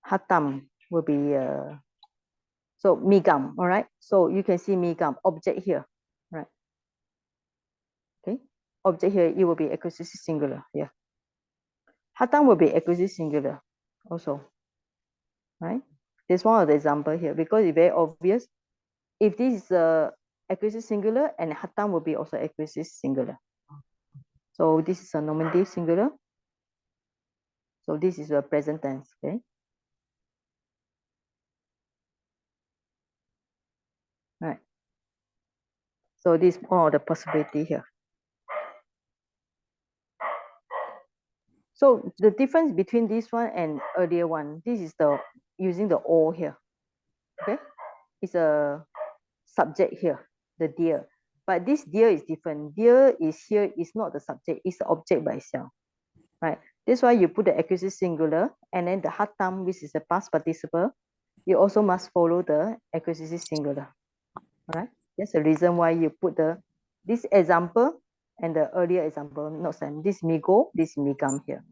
S1: Hatam will be so migam, all right? So you can see migam object here, right? Okay, object here, it will be accusative singular here. Hatam will be accusative singular also, right? There's one of the example here because it's very obvious. If this is a accusative singular, and hatam will be also accusative singular. So this is a nominative singular. So this is a present tense, okay? Right. So this is one of the possibility here. So the difference between this one and earlier one, this is the using the all here. Okay, it's a subject here, the deer. But this deer is different. Deer is here is not the subject, it's the object by itself. Right. That's why you put the accusative singular and then the hatam, which is the past participle, you also must follow the accusative singular. Right. That's the reason why you put this example and the earlier example, not same. This migo, this migam here.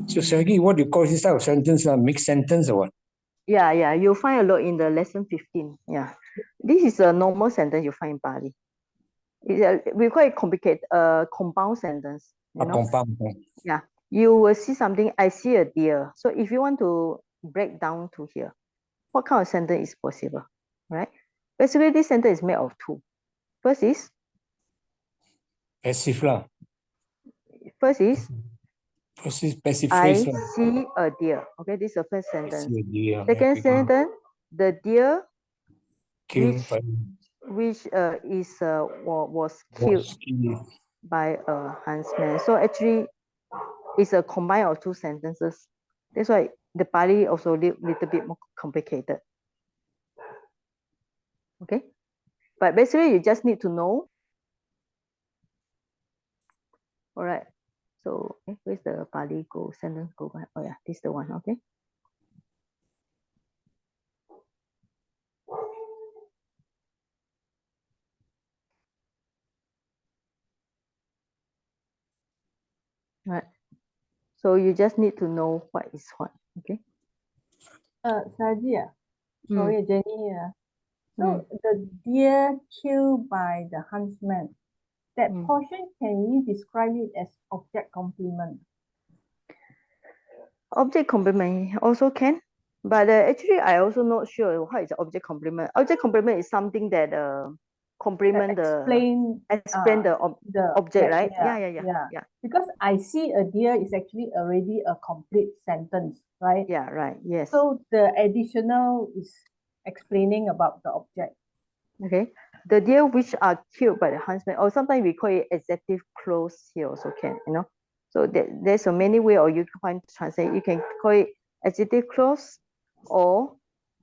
S5: So Sergey, what do you call this type of sentence? Mixed sentence or what?
S1: Yeah, you'll find a lot in the lesson 15. Yeah, this is a normal sentence you find in Pali. We call it complicated, compound sentence. You know?
S5: Compound.
S1: Yeah, you will see something. I see a deer. So if you want to break down to here, what kind of sentence is possible, right? Basically, this sentence is made of two. First is
S5: Passive lah.
S1: First is
S5: passive
S1: I
S5: phrase lah.
S1: see a deer. Okay, this is the first sentence.
S5: Deer.
S1: Second sentence, the deer
S5: Killed
S1: which was killed by a huntsman. So actually, it's a combine of two sentences. That's why the Pali also a little bit more complicated. Okay, but basically you just need to know. All right. So where's the Pali go sentence go back? Oh yeah, this is the one. Okay. Right. So you just need to know what is what. Okay.
S3: Saji, sorry, Jenny. So the deer killed by the huntsman, that portion, can you describe it as object complement?
S1: Object complement also can, but actually I also not sure what is object complement. Object complement is something that complement explain the object, right? Yeah.
S3: Because I see a deer is actually already a complete sentence, right?
S1: Yeah, right. Yes.
S3: So the additional is explaining about the object.
S1: Okay. The deer which are killed by the huntsman, or sometimes we call it adjective clause here also can, you know. So there's so many way, or you can translate. You can call it adjective clause, or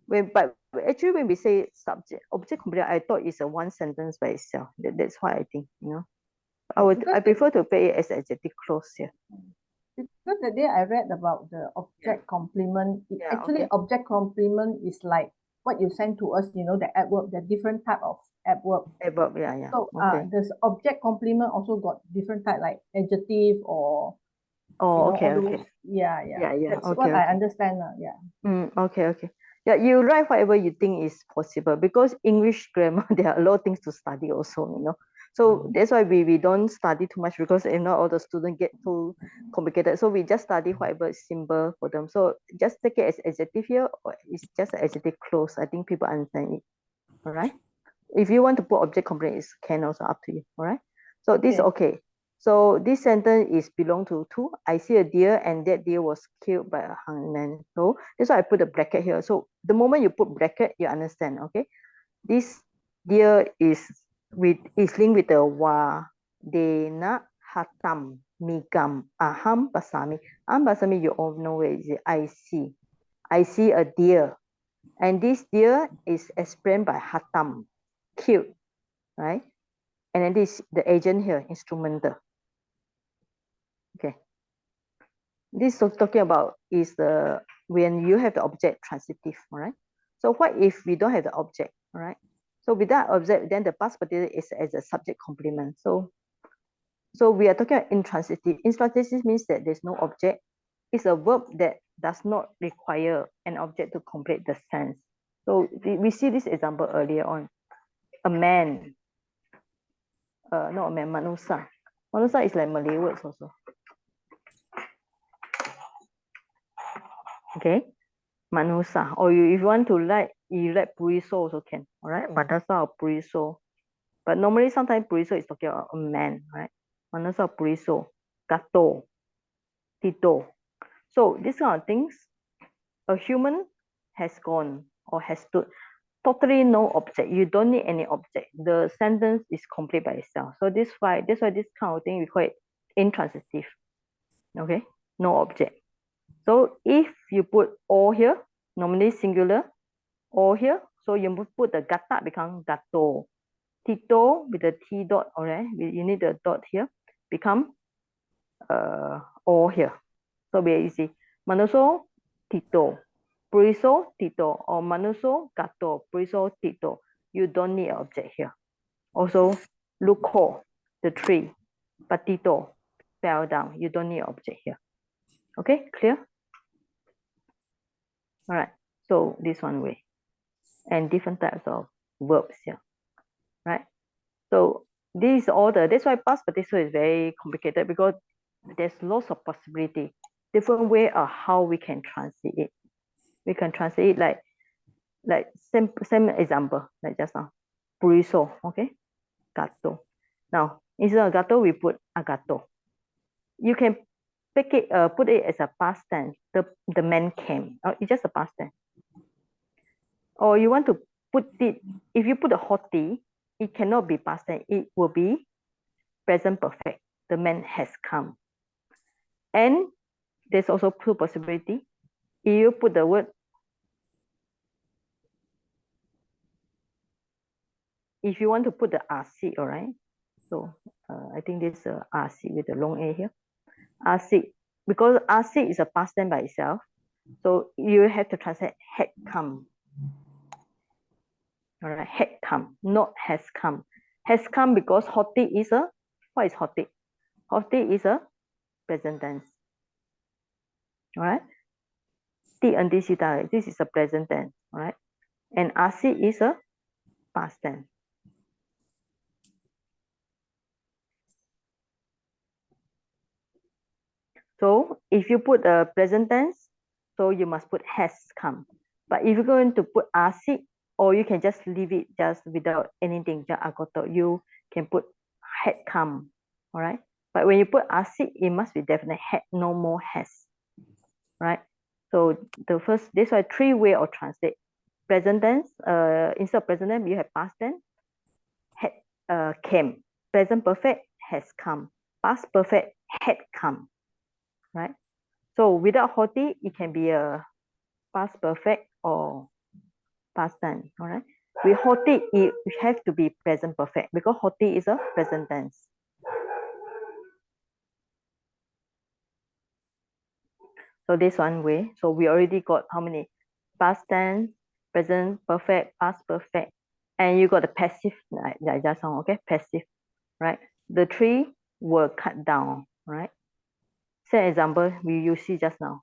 S1: but actually when we say subject object complement, I thought it's a one sentence by itself. That's why I think, you know. I prefer to pay it as adjective clause here.
S3: Because the day I read about the object complement, object complement is like what you sent to us, you know, the adverb, the different type of adverb.
S1: Adverb, yeah.
S3: So does object complement also got different type like adjective or
S1: okay.
S3: Yeah. That's
S1: okay,
S3: what I understand.
S1: Okay. Yeah, you write whatever you think is possible, because English grammar there are a lot of things to study also, you know. So that's why we don't study too much, because if not all the students get too complicated. So we just study whatever is simple for them. So just take it as adjective here, or it's just an adjective clause. I think people understand it. All right. If you want to put object complement, it can also up to you. All right. So this okay. So this sentence is belong to two. I see a deer, and that deer was killed by a huntsman. So that's why I put a bracket here. So the moment you put bracket, you understand. Okay. This deer is linked with the wadena hatam migam aham basami. Aham basami, you all know where is it. I see a deer. And this deer is explained by Hatam, killed, right? And then this, the agent here, instrumental. Okay. This is talking about is the when you have the object transitive, all right? So what if we don't have the object, all right? So without object, then the past participle is as a subject complement. So we are talking about intransitive. Intransitive means that there's no object. It's a verb that does not require an object to complete the sense. So we see this example earlier on. A man, not a man, manusa. Manusa is like Malay words also. Okay, manusa. Or if you want to like, you like puriso also can. All right, manusa or puriso. But normally sometimes puriso is talking about a man, right? Manusa or puriso, gato, tito. So these kind of things, a human has gone or has stood. Totally no object. You don't need any object. The sentence is complete by itself. So that's why this kind of thing we call it intransitive. Okay, no object. So if you put all here, normally singular, all here. So you put the gata become gato. Tito with the T dot, all right? You need the dot here, become all here. So very easy. Manuso, Tito. Puriso, Tito. Or Manuso, Gato. Puriso, Tito. You don't need an object here. Also, Luko, the tree. Patito, fell down. You don't need an object here. Okay, clear? All right. So this one way. And different types of verbs here. Right? So this is all that's why past participle is very complicated because there's lots of possibility, different way of how we can translate it. We can translate it like same example, like just now. Puriso, okay? Gato. Now, instead of gato, we put agato. You can pick it, put it as a past tense. The man came. It's just a past tense. Or you want to put it, if you put a hoti, it cannot be past tense. It will be present perfect. The man has come. And there's also two possibility. If you put the word, if you want to put the RC, all right? So I think this is RC with the long A here. RC, because RC is a past tense by itself. So you have to translate had come. All right, had come, not has come. Has come because hoti is a, what is hoti? Hoti is a present tense. All right. This is a present tense. All right. And RC is a past tense. So if you put a present tense, so you must put has come. But if you're going to put RC, or you can just leave it just without anything, just agoto, you can put had come. All right. But when you put RC, it must be definite had, no more has. Right. So the first, this are three way of translate. Present tense, instead of present tense, you have past tense, had came. Present perfect has come. Past perfect had come. Right? So without hoti, it can be a past perfect or past tense. All right. With hoti, it have to be present perfect because hoti is a present tense. So this one way. So we already got how many? Past tense, present perfect, past perfect, and you got the passive. Like just now, okay, passive, right? The tree were cut down, right? Same example you see just now.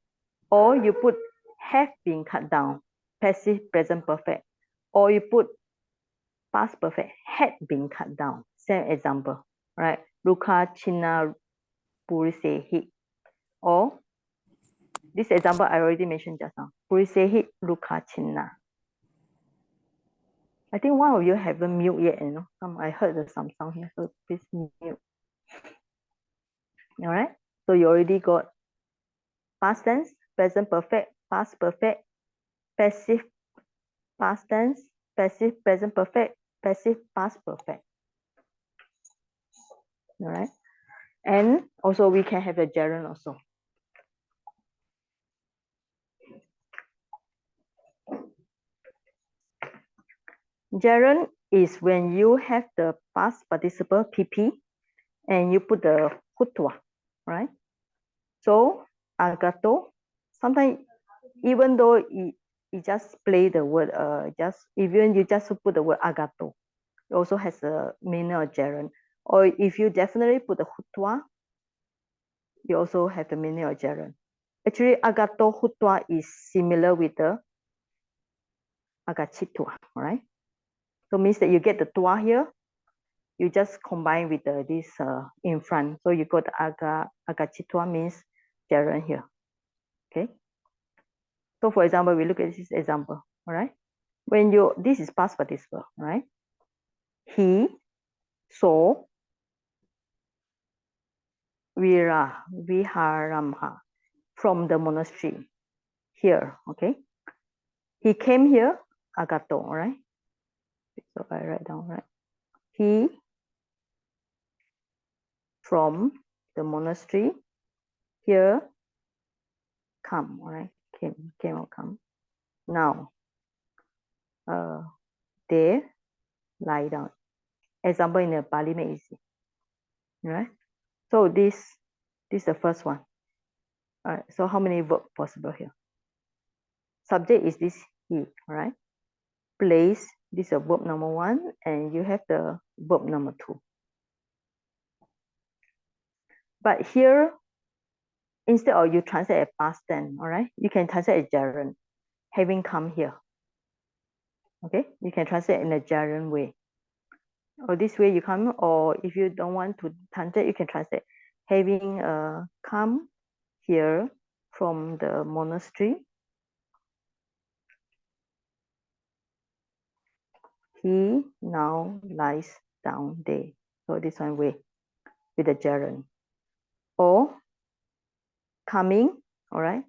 S1: Or you put have been cut down, passive present perfect. Or you put past perfect, had been cut down. Same example, right? Luka china purisehi. Or this example I already mentioned just now. Purisehi luka china. I think one of you haven't mute yet, you know. I heard some sound here, so please mute. All right. So you already got past tense, present perfect, past perfect, passive past tense, passive present perfect, passive past perfect. All right. And also we can have the gerund also. Gerund is when you have the past participle PP and you put the hutwa, right? So agato, sometimes even though you just play the word, just even you just put the word agato, it also has a meaning of gerund. Or if you definitely put the hutwa, you also have the meaning of gerund. Actually, agato hutwa is similar with the agachitua, right? So means that you get the tua here, you just combine with this in front. So you got agachitua means gerund here. Okay. So for example, we look at this example, all right? When you, this is past participle, right? He saw Viharamha from the monastery here, okay? He came here, agato, all right? So I write down, right? He from the monastery here come, all right? Came or come. Now, they lie down. Example in the Pali make easy, right? So this is the first one. All right. So how many verb possible here? Subject is this he, right? Place, this is a verb number 1, and you have the verb number 2. But here, instead of you translate a past tense, all right, you can translate a gerund, having come here. Okay, you can translate in a gerund way. Or this way you come, or if you don't want to translate, you can translate having come here from the monastery. He now lies down there. So this one way with the gerund. Or coming, all right?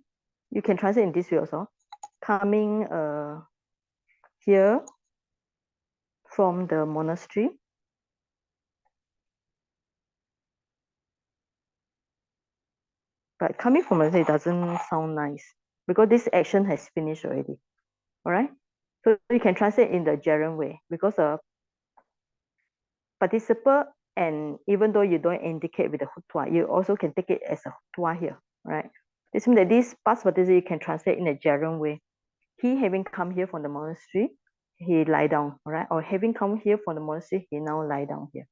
S1: You can translate in this way also. Coming here from the monastery. But coming from the monastery doesn't sound nice because this action has finished already. All right? So you can translate in the gerund way because participle, and even though you don't indicate with the hutwa, you also can take it as a hutwa here, right? This means that this past participle you can translate in a gerund way. He having come here from the monastery, he lie down, all right? Or having come here from the monastery, he now lie down here.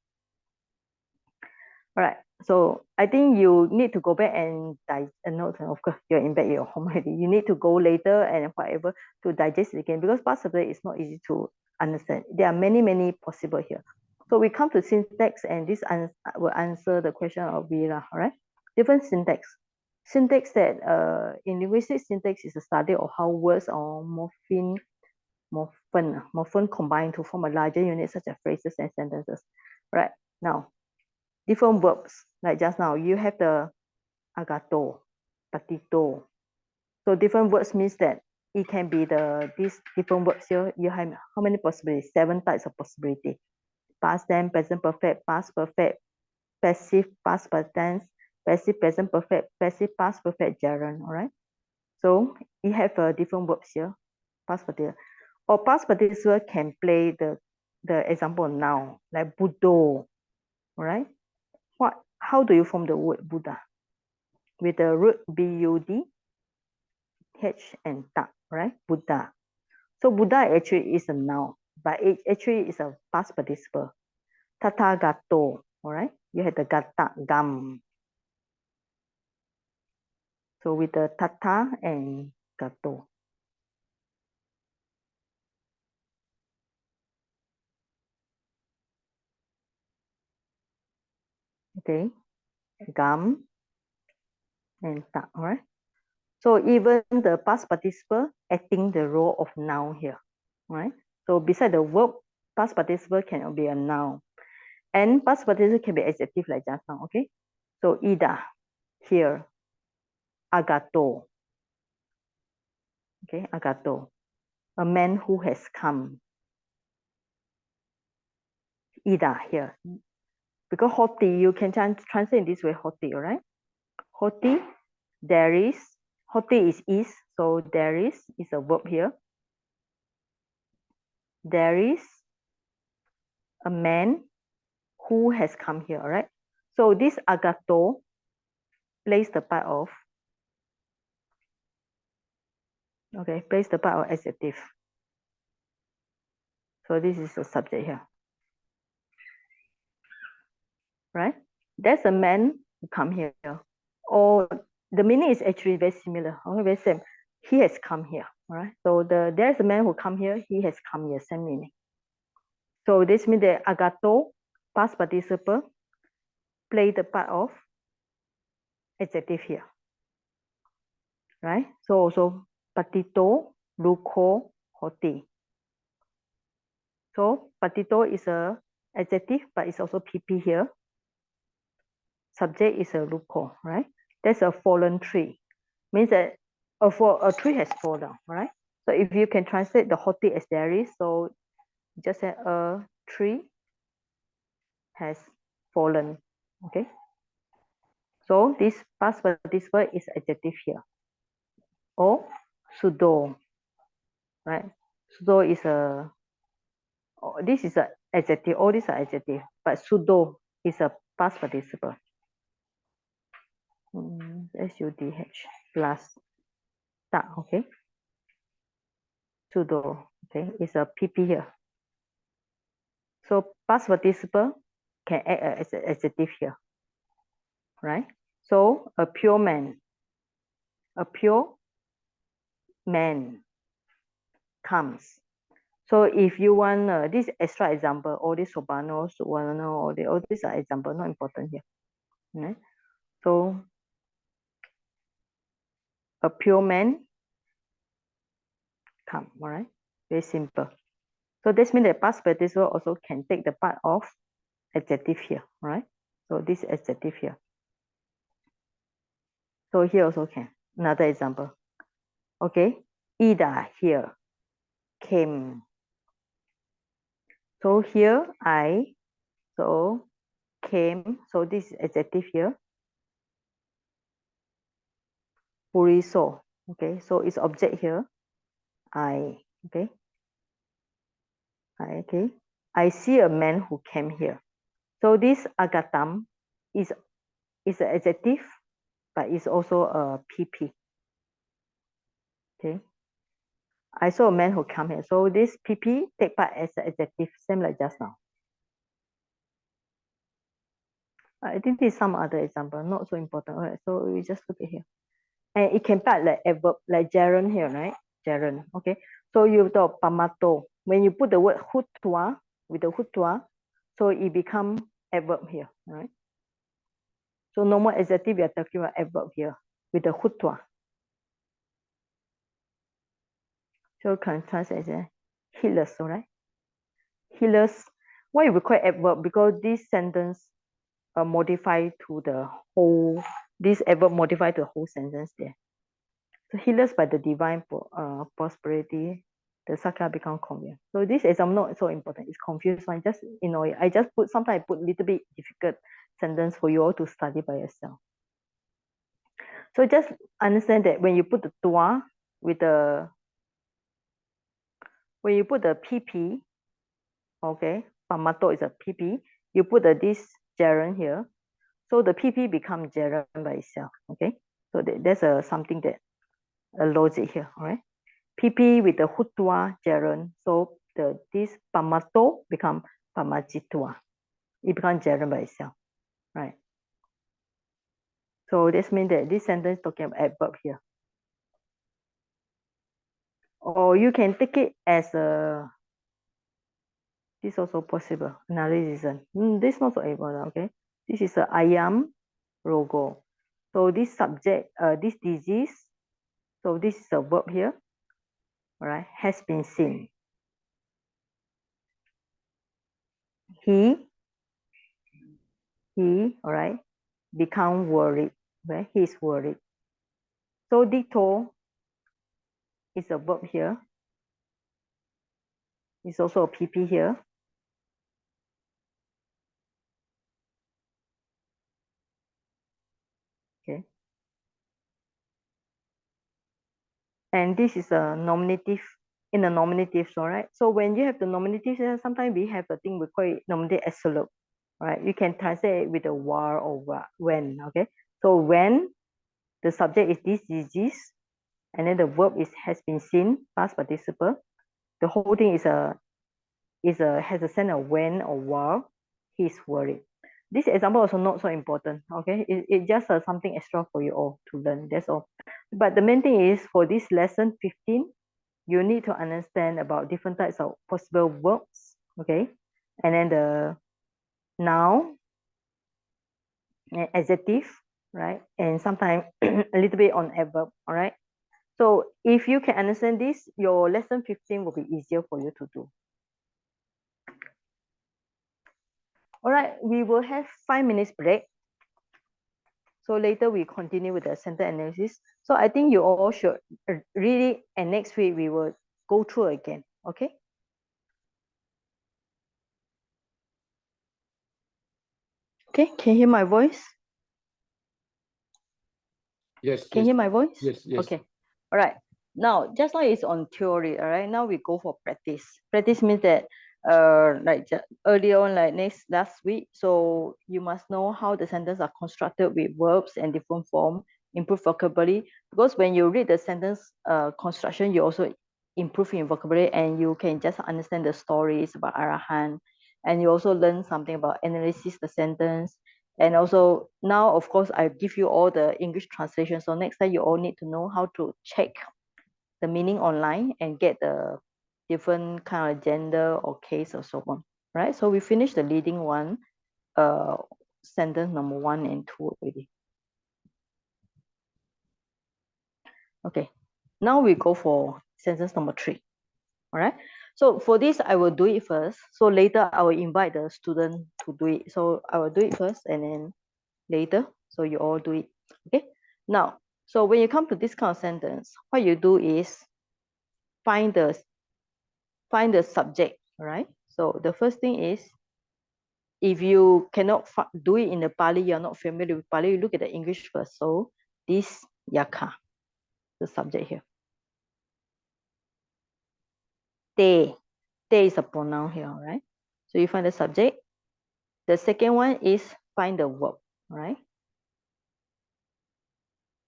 S1: All right. So I think you need to go back and note. Of course, you're in bed, you're home already. You need to go later and whatever to digest it again because past participle is not easy to understand. There are many possible here. So we come to syntax, and this will answer the question of Vera. All right. Different syntax. Syntax that in linguistics, syntax is the study of how words or morpheme combine to form a larger unit such as phrases and sentences. Right. Now, different verbs, like just now, you have the agato, patito. So different words means that it can be these different verbs here. You have how many possibilities? 7 types of possibility. Past tense, present perfect, past perfect, passive past tense, passive present perfect, passive past perfect gerund. All right. So you have different verbs here. Past participle. Or past participle can play the example noun like Buddho. All right. How do you form the word Buddha? With the root B-U-D, H and Ta, right? Buddha. So Buddha actually is a noun, but it actually is a past participle. Tathagato, all right? You have the gata, gam. So with the tata and gato. Okay, gam and ta, all right? So even the past participle acting the role of noun here, right? So beside the verb, past participle can be a noun. And past participle can be adjective like just now, okay? So ida, here, agato. Okay, agato. A man who has come. Ida, here. Because hoti, you can translate in this way, hoti, all right? Hoti, there is. Hoti is, so there is a verb here. There is a man who has come here, right? So this agato plays the part of, okay, plays the part of adjective. So this is the subject here, right? There's a man who come here, or the meaning is actually very similar, okay, very same. He has come here, all right? So there's a man who come here, he has come here, same meaning. So this means that agato, past participle, play the part of adjective here, right? So also patito, luko, hoti. So patito is a adjective, but it's also pp here. Subject is a luko, right? That's a fallen tree. Means that a tree has fallen, right? So if you can translate the hoti as there is, so just say a tree has fallen, okay? So this past participle is adjective here. Or sudo, right? Sudo is a, this is an adjective, all these are adjective, but sudo is a past participle. S-U-D-H plus ta, okay? Sudo, okay, is a PP here. So past participle can act as an adjective here, right? So a pure man comes. So if you want this extra example, all these sobano, suwano, all these are example, not important here. Right? So a pure man come, all right? Very simple. So this means that past participle also can take the part of adjective here, right? So this adjective here. So here also can. Another example. Okay, Ida here came. So here so came. So this is adjective here. Puriso. Okay, so it's object here. Okay. Okay. I see a man who came here. So this agatam is an adjective, but it's also a PP. Okay. I saw a man who come here. So this PP take part as an adjective, same like just now. I think this is some other example, not so important. All right, so we just look at here. And it can part like adverb, like gerund here, right? Gerund, okay. So you talk pamato. When you put the word hutua with the hutua, so it become adverb here, right? So normal adjective, we are talking about adverb here with the hutua. So can translate as healers, right? Healers. Why we call adverb? Because this sentence modify to the whole. This adverb modify to the whole sentence there. So healers by the divine prosperity, the Sakya become convenient. So this is not so important. It's confused one. Just I just put sometimes I put little bit difficult sentence for you all to study by yourself. So just understand that when you put the tua with the when you put the PP, okay, pamato is a PP. You put this gerund here, so the PP become gerund by itself. Okay, so there's something that a logic here. All right. PP with the hutua gerund, so this pamato become pamajitua. It becomes gerund by itself, right? So this means that this sentence talking about adverb here. Or you can take it as a, this also possible, another reason. This not so important, okay? This is a ayam rogo. So this subject, this disease, so this is a verb here, all right, has been seen. He, all right, become worried, right? He is worried. So dito is a verb here. It's also a PP here. Okay. And this is a nominative in the nominatives, all right? So when you have the nominatives, sometimes we have a thing we call it nominative absolute, right? You can translate it with a while or when, okay? So when the subject is this, and then the verb has been seen, past participle, the whole thing has a sense of when or while he's worried. This example also not so important, okay? It just something extra for you all to learn, that's all. But the main thing is for this lesson 15, you need to understand about different types of possible verbs, okay? And then the noun, and adjective, right? And sometimes a little bit on adverb, all right? So if you can understand this, your lesson 15 will be easier for you to do. All right, we will have 5 minutes break. So later we continue with the sentence analysis. So I think you all should read it, and next week we will go through again, okay? Okay, can you hear my voice?
S2: Yes.
S1: Can you hear my voice?
S2: Yes.
S1: Okay. All right. Now, just like it's on theory, all right, now we go for practice. Practice means that like earlier on, like last week, so you must know how the sentences are constructed with verbs and different form, improve vocabulary, because when you read the sentence construction, you also improve in vocabulary, and you can just understand the stories about Arahan, and you also learn something about analysis the sentence. And also now, of course, I give you all the English translation. So next time you all need to know how to check the meaning online and get the different kind of gender or case or so on, right? So we finished the leading one, sentence number 1 and 2 already. Okay, now we go for sentence number 3, all right? So for this, I will do it first. So later I will invite the student to do it. So I will do it first and then later, so you all do it, okay? Now, so when you come to this kind of sentence, what you do is find the subject, all right? So the first thing is, if you cannot do it in the Pali, you're not familiar with Pali, you look at the English first. So this yaka, the subject here. Te is a pronoun here, all right? So you find the subject. The second one is find the verb, all right?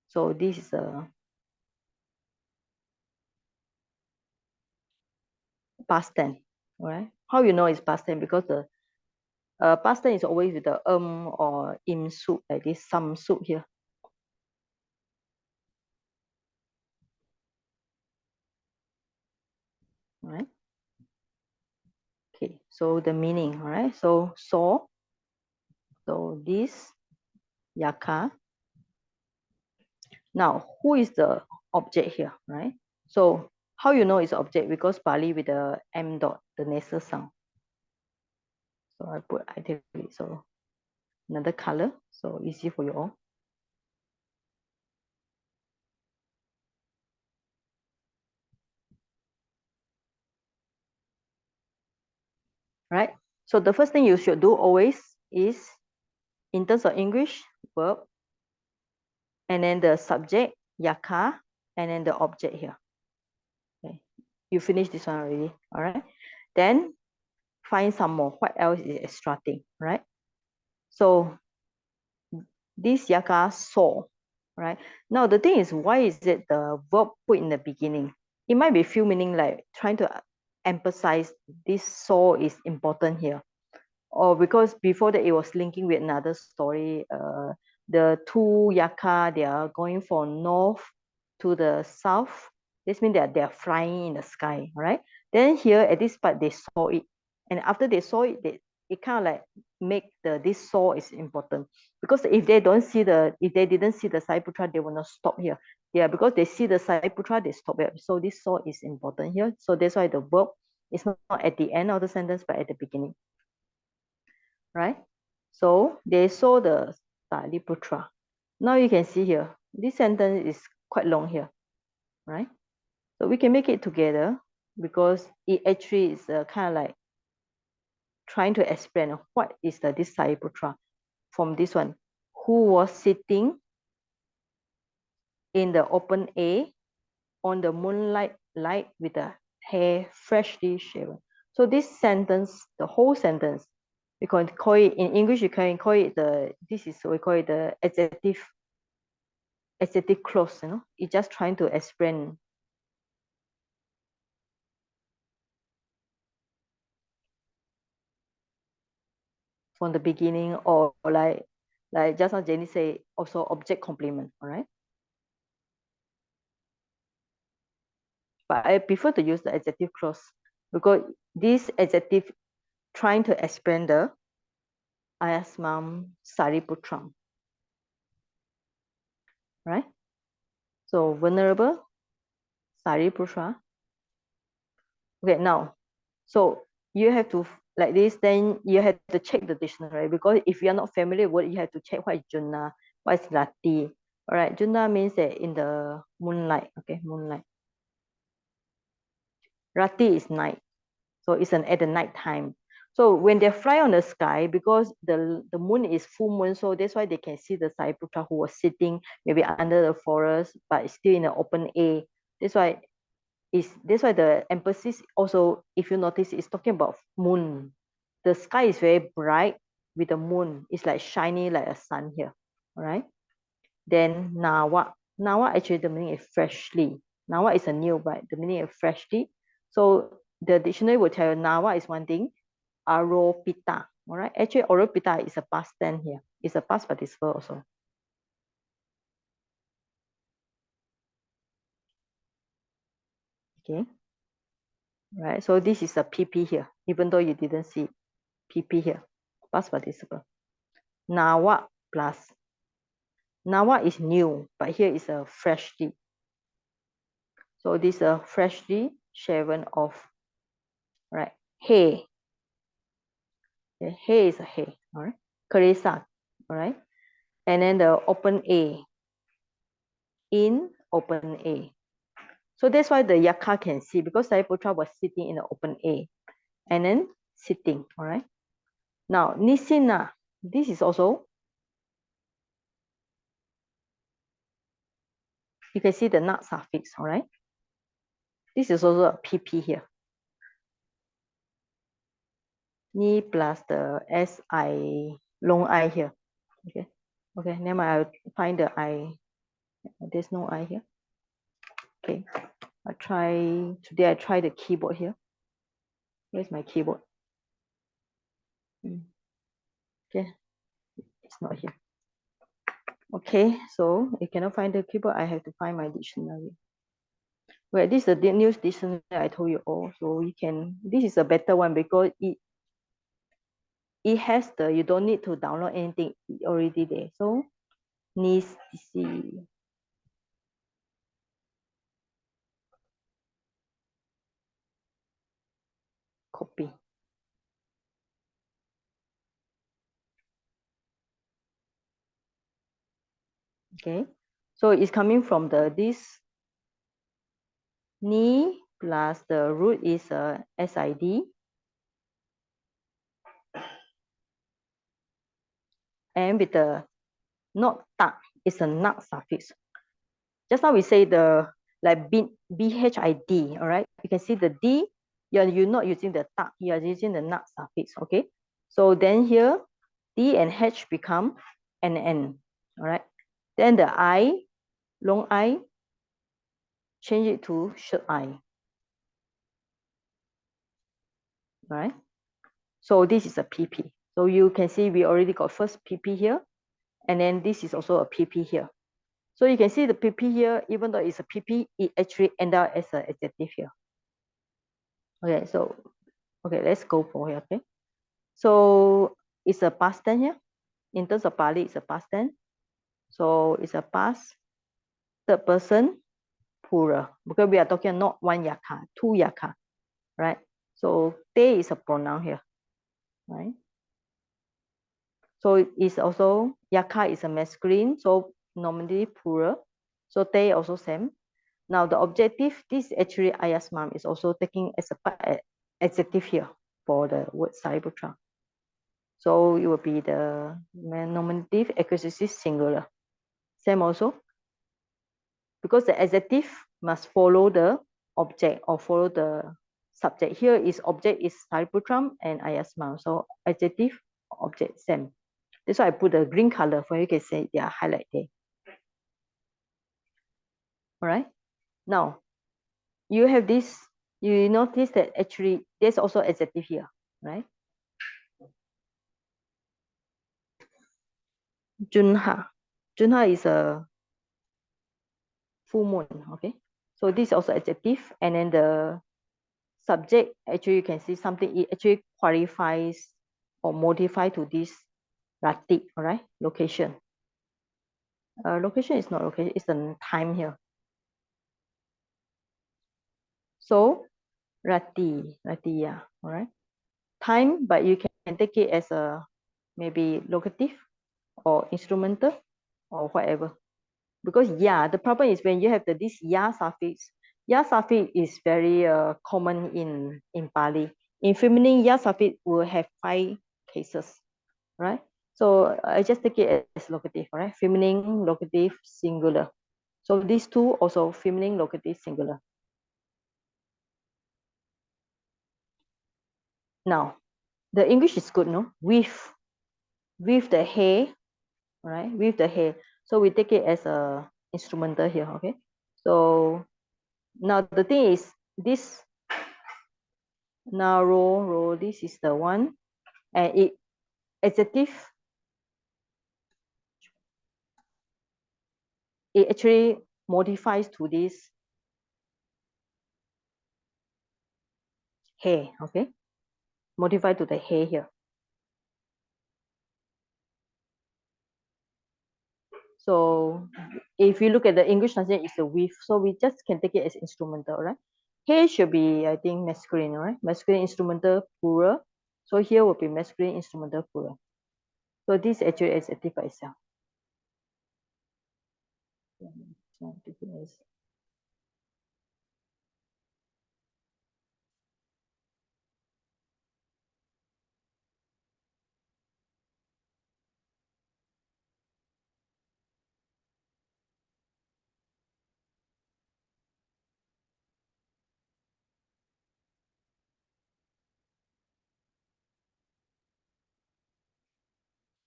S1: So this is a past tense, all right? How you know it's past tense? Because the past tense is always with the or im suit, like this, some suit here. All right. Okay, so the meaning, all right? So saw, so this yaka. Now, who is the object here, right? So how you know it's object? Because Pali with the M dot, the nasal sound. So I put identity, so another color, so easy for you all. Right? So the first thing you should do always is, in terms of English, verb, and then the subject, yaka, and then the object here. Okay. You finish this one already, all right? Then find some more. What else is extra thing, right? So this yaka saw, right? Now the thing is, why is it the verb put in the beginning? It might be few meaning, like trying to emphasize this saw is important here, or because before that it was linking with another story. The two yaka, they are going from north to the south. This means that they are flying in the sky, right? Then here at this part they saw it, and after they saw it, it kind of like make this saw is important, because if they didn't see the Saiputra, they will not stop here. Yeah, because they see the Saiputra, they stop here. So this saw is important here. So that's why the verb is not at the end of the sentence, but at the beginning. Right? So they saw the Saliputra. Now you can see here, this sentence is quite long here, right? So we can make it together, because it actually is kind of like trying to explain what is this Saliputra from this one, who was sitting in the open air on the moonlight light with the hair freshly shaven. So this sentence, the whole sentence, we can call it in English. You can call it we call it the adjective clause. It's just trying to explain. From the beginning, or like just now Jenny say, also object complement. All right. But I prefer to use the adjective clause because this adjective trying to explain the Ayasmam Sariputram. Right? So venerable Sariputra. Okay, now, so you have to like this, then you have to check the dictionary, because if you are not familiar with it, you have to check what is Junna, what is Rati. All right, Junna means that in the moonlight. Okay, moonlight. Rati is night, so it's at the night time. So when they fly on the sky, because the moon is full moon, so that's why they can see the Sariputra who was sitting maybe under the forest, but still in the open air. That's why the emphasis also, if you notice, is talking about moon. The sky is very bright with the moon. It's like shiny like a sun here. All right. Then Nawa. Nawa actually the meaning is freshly. Nawa is a new, but the meaning is freshly. So the dictionary will tell you Nawa is one thing. Aropita. All right. Actually, aropita is a past tense here. It's a past participle also. Okay. Right. So this is a PP here, even though you didn't see PP here. Past participle. Nawa plus. Nawa is new, but here is a freshly. So this is a freshly shaven off. Right. Hey. Okay. Hey is a hey. All right. Karesa. All right. And then the open A. In open A. So that's why the yaka can see, because Sariputra was sitting in the open A. And then sitting. All right. Now Nisina. This is also, you can see the nut suffix. All right. This is also a PP here. Ni plus the SI long I here. Okay. Okay, never mind. I'll find the I. There's no I here. Okay. I try the keyboard here. Where's my keyboard? Okay. It's not here. Okay, so if cannot find the keyboard, I have to find my dictionary. Well, this is the news dictionary I told you all. So you can, this is a better one because it has you don't need to download anything already there. So needs to see. Copy. Okay, so it's coming from this ni plus the root is a SID, and with the not ta is a nut suffix. Just now we say the like BHID, all right? You can see the D, you're not using the ta, you're using the nut suffix, okay? So then here, D and H become an N, all right? Then the I, long I, change it to short I, right? So this is a PP. So you can see we already got first PP here, and then this is also a PP here. So you can see the PP here, even though it's a PP, it actually end up as an adjective here. Okay, so okay, let's go for here. Okay, so it's a past tense here. In terms of Pali, it's a past tense. So it's a past third person plural, because we are talking not one yaka, two yaka, right? So te is a pronoun here, right? So it's also yaka is a masculine, so nominative plural. So te also same. Now the objective, this actually ayasmam is also taking as a adjective here for the word Sariputra. So it will be the nominative accusative singular. Same also, because the adjective must follow the object or follow the subject. Here is object is Sariputram and Ayasma. So adjective, object, same. That's why I put the green color for you can say they are highlight there. All right. Now you have this. You notice that actually there's also adjective here, right? Junha. Junha is a full moon. Okay. So this is also adjective, and then the subject actually you can see something it actually qualifies or modify to this Rati. All right. Location. Location is not location. It's the time here. So Rati, yeah, all right. Time, but you can take it as a maybe locative or instrumental or whatever. Because yeah, the problem is when you have this ya suffix. Ya suffix is very common in Pali. In feminine, ya suffix will have 5 cases, right? So I just take it as locative, right? Feminine, locative, singular. So these two also feminine, locative, singular. Now, the English is good, no? With the hair, right? With the hair. So we take it as a instrumental here, okay? So now the thing is this now row, this is the one, and it adjective, it actually modifies to this hair, okay? Modify to the hair here. So if you look at the English translation, it's a with. So we just can take it as instrumental, right? Here should be, I think, masculine, right? Masculine instrumental plural. So here will be masculine instrumental plural. So this actually is adjective by itself.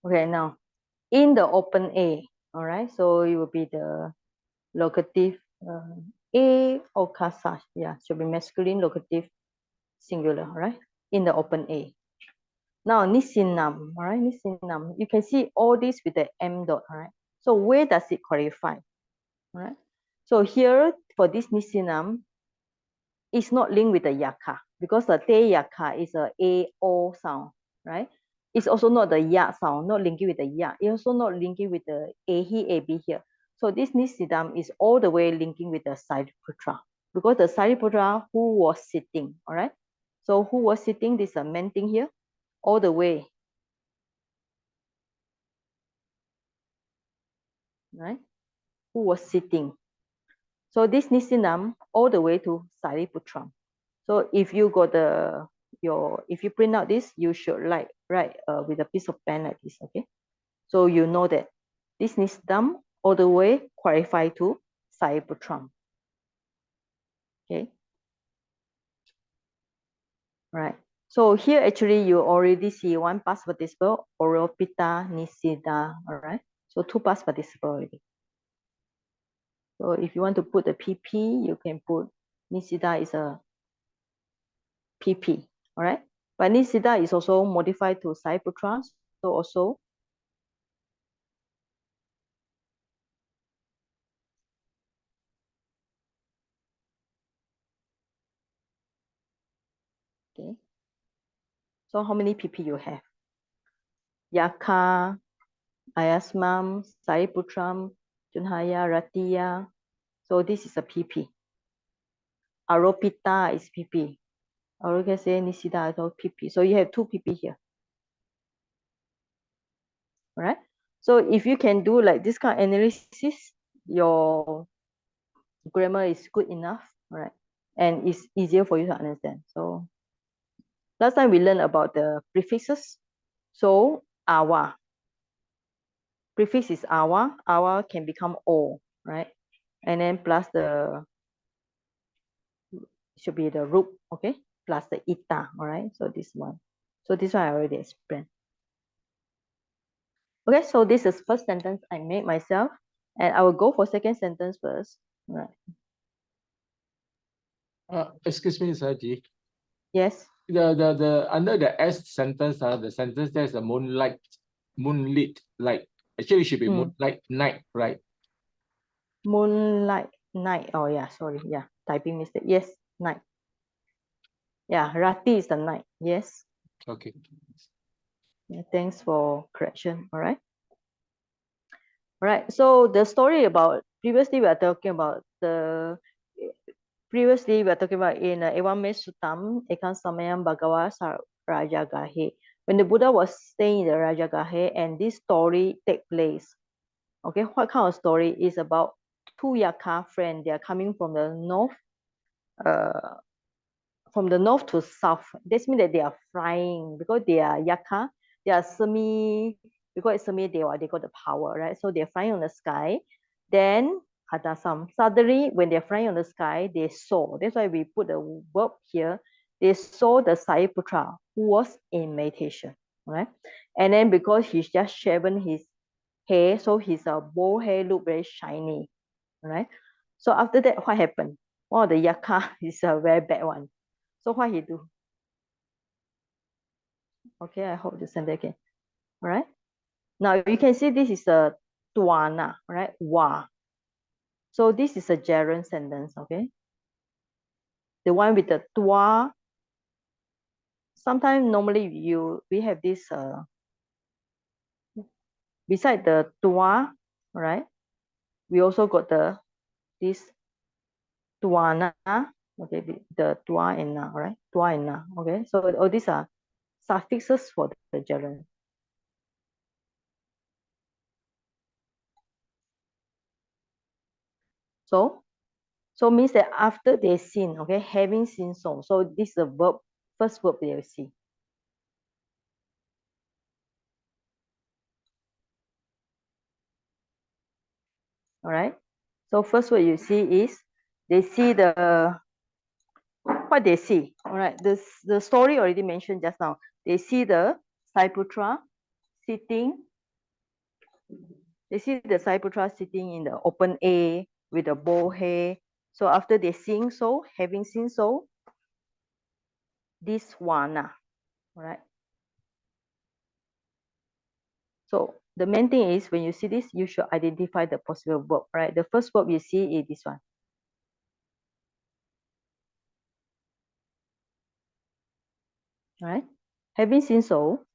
S1: Okay, now in the open A, all right, so it will be the locative A or casa, yeah, should be masculine locative singular, all right, in the open A. Now nisinam, all right, nisinam, you can see all this with the M dot, all right. So where does it qualify, all right? So here for this nisinam, it's not linked with the yaka because the te yaka is a o sound, right? It's also not the ya sound, not linking with the ya. It's also not linking with the a he, a b here. So this nisidam is all the way linking with the Sariputra because the Sariputra who was sitting, all right? So who was sitting, this is a main thing here, all the way, right? Who was sitting. So this nisinam all the way to Sariputram. So if you got if you print out this, you should write with a piece of pen like this, okay? So you know that this nisidam all the way qualify to Sariputram. Okay. Right. So here actually you already see one past participle, oropita, nisida, all right? So 2 past participle already. So if you want to put the PP, you can put nisida is a PP, all right? But nisida is also modified to Sariputra, so also okay. So how many PP you have? Yaka, Ayasmam, Sariputram, Junhaya, Ratiya. So this is a PP. Aropita is PP. Or you can say Nisida is all PP. So you have 2 PP here. All right. So if you can do like this kind of analysis, your grammar is good enough, all right? And it's easier for you to understand. So last time we learned about the prefixes. So awa. Prefix is awa. Awa can become o, right? And then plus the should be the root, okay, plus the ita, all right? So this one. So this one I already explained. Okay, so this is first sentence I made myself, and I will go for second sentence first. All right.
S2: Excuse me, Saji.
S1: Yes.
S2: The under the S sentence, the sentence there's a moonlight light. Actually, it should be moonlight night, right?
S1: Moonlight night. Oh yeah, sorry. Yeah, typing mistake. Yes, night. Yeah, Rati is the night. Yes.
S2: Okay.
S1: Yeah, thanks for correction. All right. All right. So the story about previously we are talking about in Ewan Me Sutam Ekan Samayam Bhagawa Rajagahe. When the Buddha was staying in the Rajagahe and this story take place. Okay, what kind of story is about two Yaka friends? They are coming from the north to south. This means that they are flying because they are Yaka. They are because it's semi, they got the power, right? So they're flying on the sky. Then Hadasam. Suddenly, when they're flying on the sky, they saw. That's why we put the verb here. They saw the Sariputra who was in meditation, right? And then because he's just shaven his hair, so his bow hair look very shiny, right? So after that, what happened? One of the Yaka is a very bad one. So what he do? Okay, I hope to send that again. All right. Now you can see this is a tuana, right? Wa. So this is a gerund sentence, okay? The one with the tua. Sometimes normally we have this beside the tua, right? We also got this tuana, okay, the tua and na, right? Tua and na, okay? So all these are suffixes for the gerund. So means that after they sin, okay, having seen so. So this is the verb, first verb they will see. All right. So first word you see is they see what they see. All right. The story already mentioned just now. They see the Sariputra sitting. They see the Sariputra sitting in the open air with a bow hair. So after they sing so, having seen so, this wana, all right. So the main thing is when you see this, you should identify the possible verb, right? The first verb you see is this one. All right. Having seen so,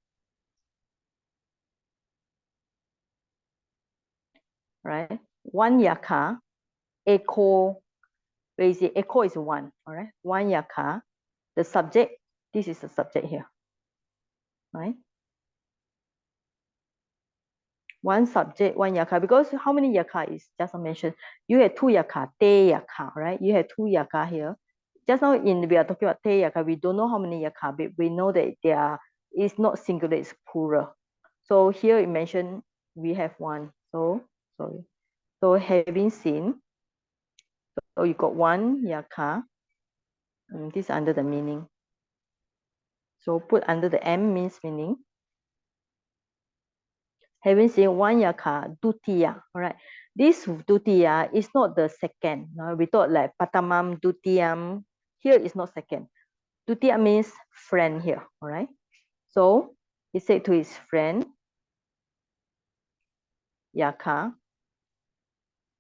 S1: right? One yaka, echo, where is it? Echo is one, all right? One yaka, the subject, this is the subject here, right? One subject, one yaka, because how many yaka is just mentioned? You have two yaka, te yaka, right? You have two yaka here. Just now we are talking about te yaka, we don't know how many yaka, but we know that it's not singular, it's plural. So here it mentioned we have one. So sorry. So having seen, so you got one yaka. This under the meaning. So put under the M means meaning. Having seen one yaka, dutiya. All right. This dutiya is not the second. No? We thought like patamam, dutiyam. Here is not second. Dutiya means friend here. All right. So he said to his friend, yaka.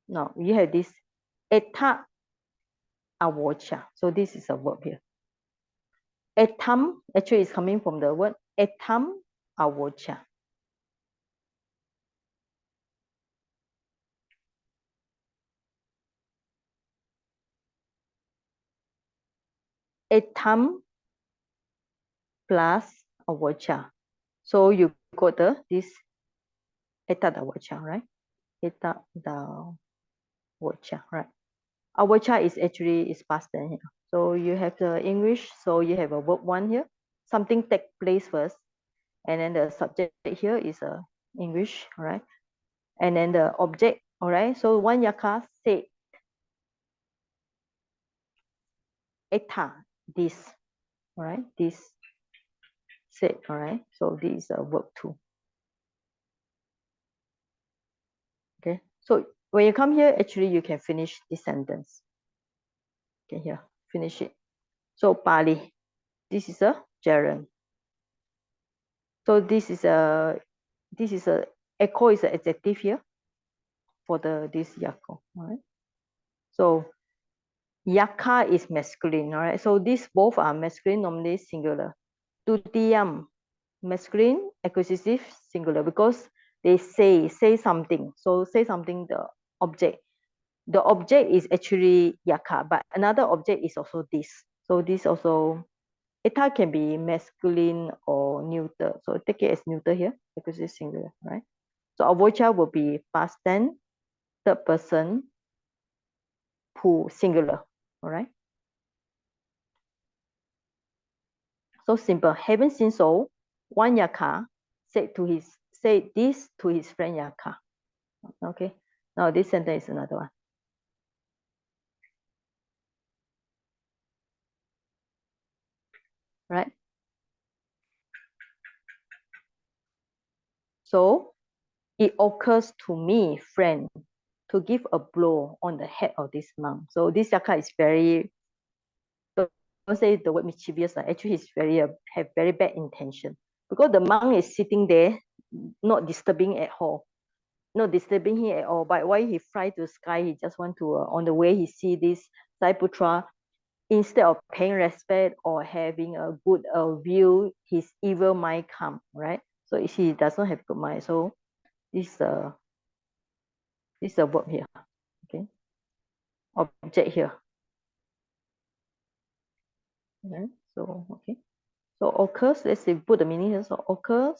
S1: Now you have this eta avocha. So this is a verb here. Etam actually is coming from the word etam avocha. Etam plus avocha. So you got this eta avocha, right? Eta avocha, right? Avocha is actually is past tense here. So you have the English, so you have a verb one here. Something take place first, and then the subject here is a English, all right? And then the object, all right? So one yaka said, eta, this, all right, this said, all right, so this is a verb 2. Okay, so when you come here, actually you can finish this sentence. Okay, here, finish it. So Pali, this is a gerund. So this is a echo is an adjective here for this yako. All right. So yaka is masculine. All right. So these both are masculine, normally singular. Tutiyam, masculine, accusative, singular, because they say something. So say something, the object. The object is actually yaka, but another object is also this. So this also, eta can be masculine or neuter. So take it as neuter here because it's singular, right? So avocha will be past tense, third person, who, singular, all right? So simple. Haven't seen so. One yaka said this to his friend yaka. Okay. Now this sentence is another one. Right? So it occurs to me, friend, to give a blow on the head of this monk. So this yaka is very, don't say the word mischievous. Actually, he's have very bad intention because the monk is sitting there, not disturbing at all. Not disturbing him at all. But why he fly to the sky? He just want to, on the way, he see this Saiputra. Instead of paying respect or having a good view, his evil mind come, right? So he doesn't have good mind. So this a verb here, okay? Object here. Okay, so okay. So occurs, let's say put the meaning here. So occurs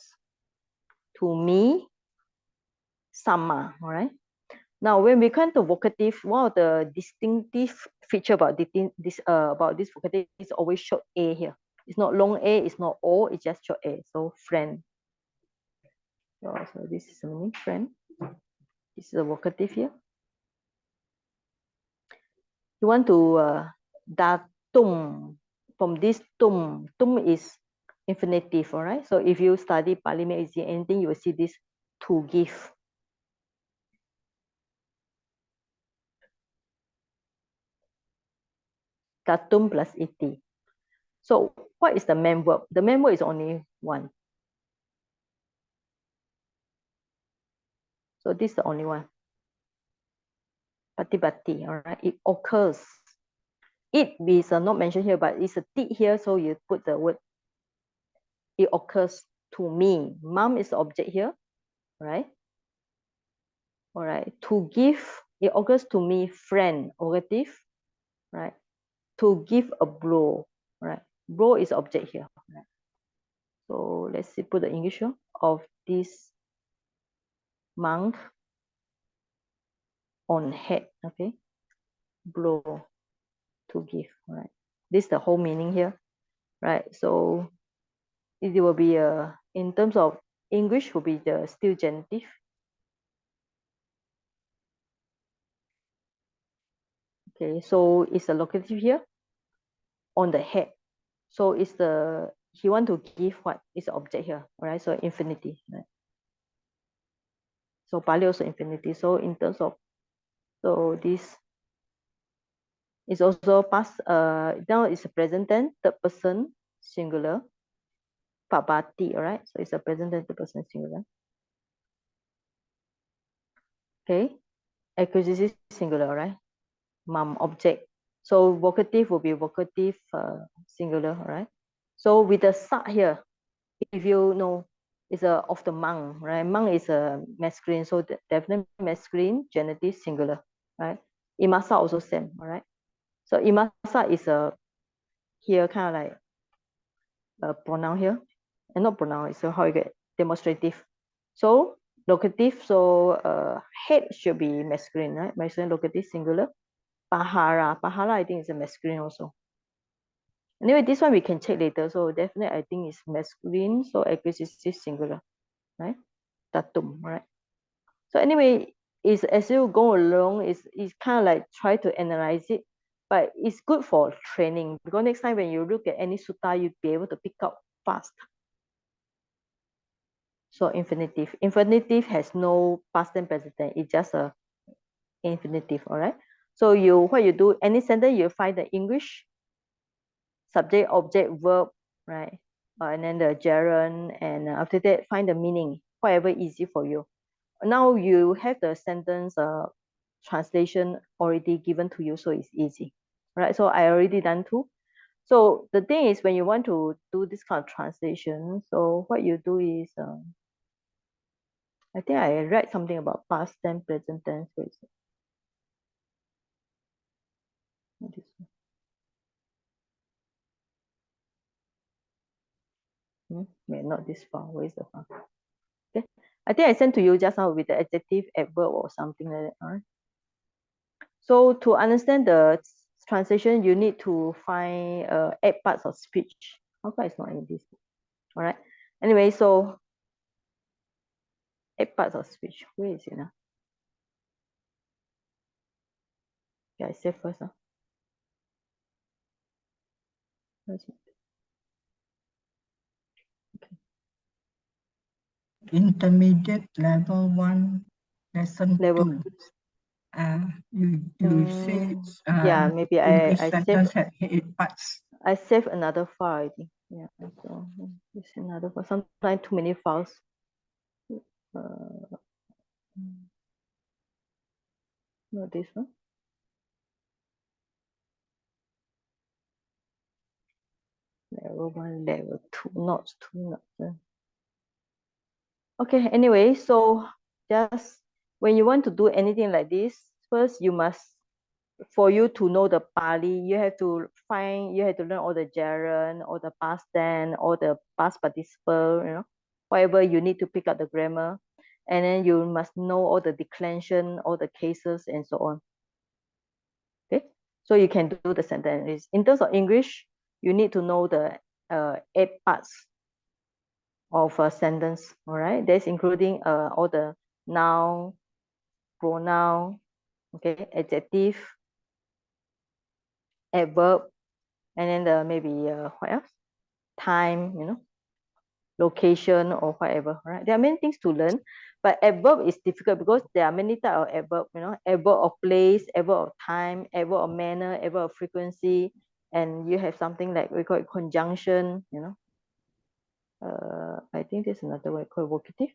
S1: to me, sama, all right? Now, when we come to vocative, one of the distinctive feature about this vocative is always short a here. It's not long a, it's not o, it's just short a. So friend. So this is the meaning, friend. This is a vocative here. You want to datum. From this tum is infinitive, all right? So if you study Pali magazine, anything, you will see this to give. Datum plus iti. So what is the main verb? The main verb is only one. So this is the only one. Patibati, all right? It occurs. It is not mentioned here, but it's a tit here, so you put the word. It occurs to me. Mom is the object here, right? All right. To give, it occurs to me, friend, objective, right? To give a blow, right? Blow is object here, right? So let's see, put the English of this monk on head, okay? Blow, to give, right? This is the whole meaning here, right? So it will be in terms of English will be the still genitive. Okay, so it's a locative here on the head. So it's the, he want to give what is the object here, all right? So infinity, right? So Pali also infinity. So in terms of, so this is also past, now it's a present tense, third person, singular. Pabati, all right? So it's a present tense, third person, singular. Okay, accusative, singular, right? Mum, object. So vocative will be vocative, singular, all right? So with the sa here, if you know, it's a of the monk, right? Monk is a masculine, so definitely masculine, genitive, singular, right? Imasa also same, all right? So imasa is a here kind of like a pronoun here, and not pronoun. So how you get demonstrative. So locative. So head should be masculine, right? Masculine, locative, singular. Pahara, I think is a masculine also. Anyway, this one we can check later. So definitely, I think it's masculine. So accusative, singular, right? Datum, right? So anyway, is as you go along, it's kind of like try to analyze it. but it's good for training because next time when you look at any sutta, you'd be able to pick up fast. So infinitive. Infinitive has no past tense, present tense. It's just a infinitive, all right? So what you do, any sentence, you find the English, subject, object, verb, right? And then the gerund, and after that, find the meaning, whatever easy for you. Now you have the sentence translation already given to you, so it's easy, right? So I already done too. So the thing is, when you want to do this kind of translation, so what you do is, I think I read something about past tense, present tense. What is it? What is it? Wait, not this far. Where is the far? Okay. I think I sent to you just now with the adjective, adverb, or something like that. All right. So to understand the translation, you need to find 8 parts of speech. How far is not in this? All right. Anyway, so 8 parts of speech. Where is it now? Yeah, I say first.
S6: Intermediate level 1, lesson
S1: Level
S6: 2. You say
S1: yeah, maybe
S6: English
S1: I
S6: sentence
S1: save
S6: had 8 parts.
S1: I save another file, I think. Yeah, so it's another file. Sometimes too many files. Not this one. Level 1, level 2, not 2, not 3. Okay, anyway, so just when you want to do anything like this, first you must, for you to know the Pali, you have to learn all the gerund, all the past tense, all the past participle, whatever you need to pick up the grammar. And then you must know all the declension, all the cases, and so on. Okay, so you can do the sentence. In terms of English, you need to know the 8 parts of a sentence. All right, that's including all the noun, pronoun, okay, adjective, adverb, and then maybe what else? Time, location or whatever. Right? There are many things to learn, but adverb is difficult because there are many types of adverb. Adverb of place, adverb of time, adverb of manner, adverb of frequency, and you have something like we call it conjunction. I think there's another word called vocative.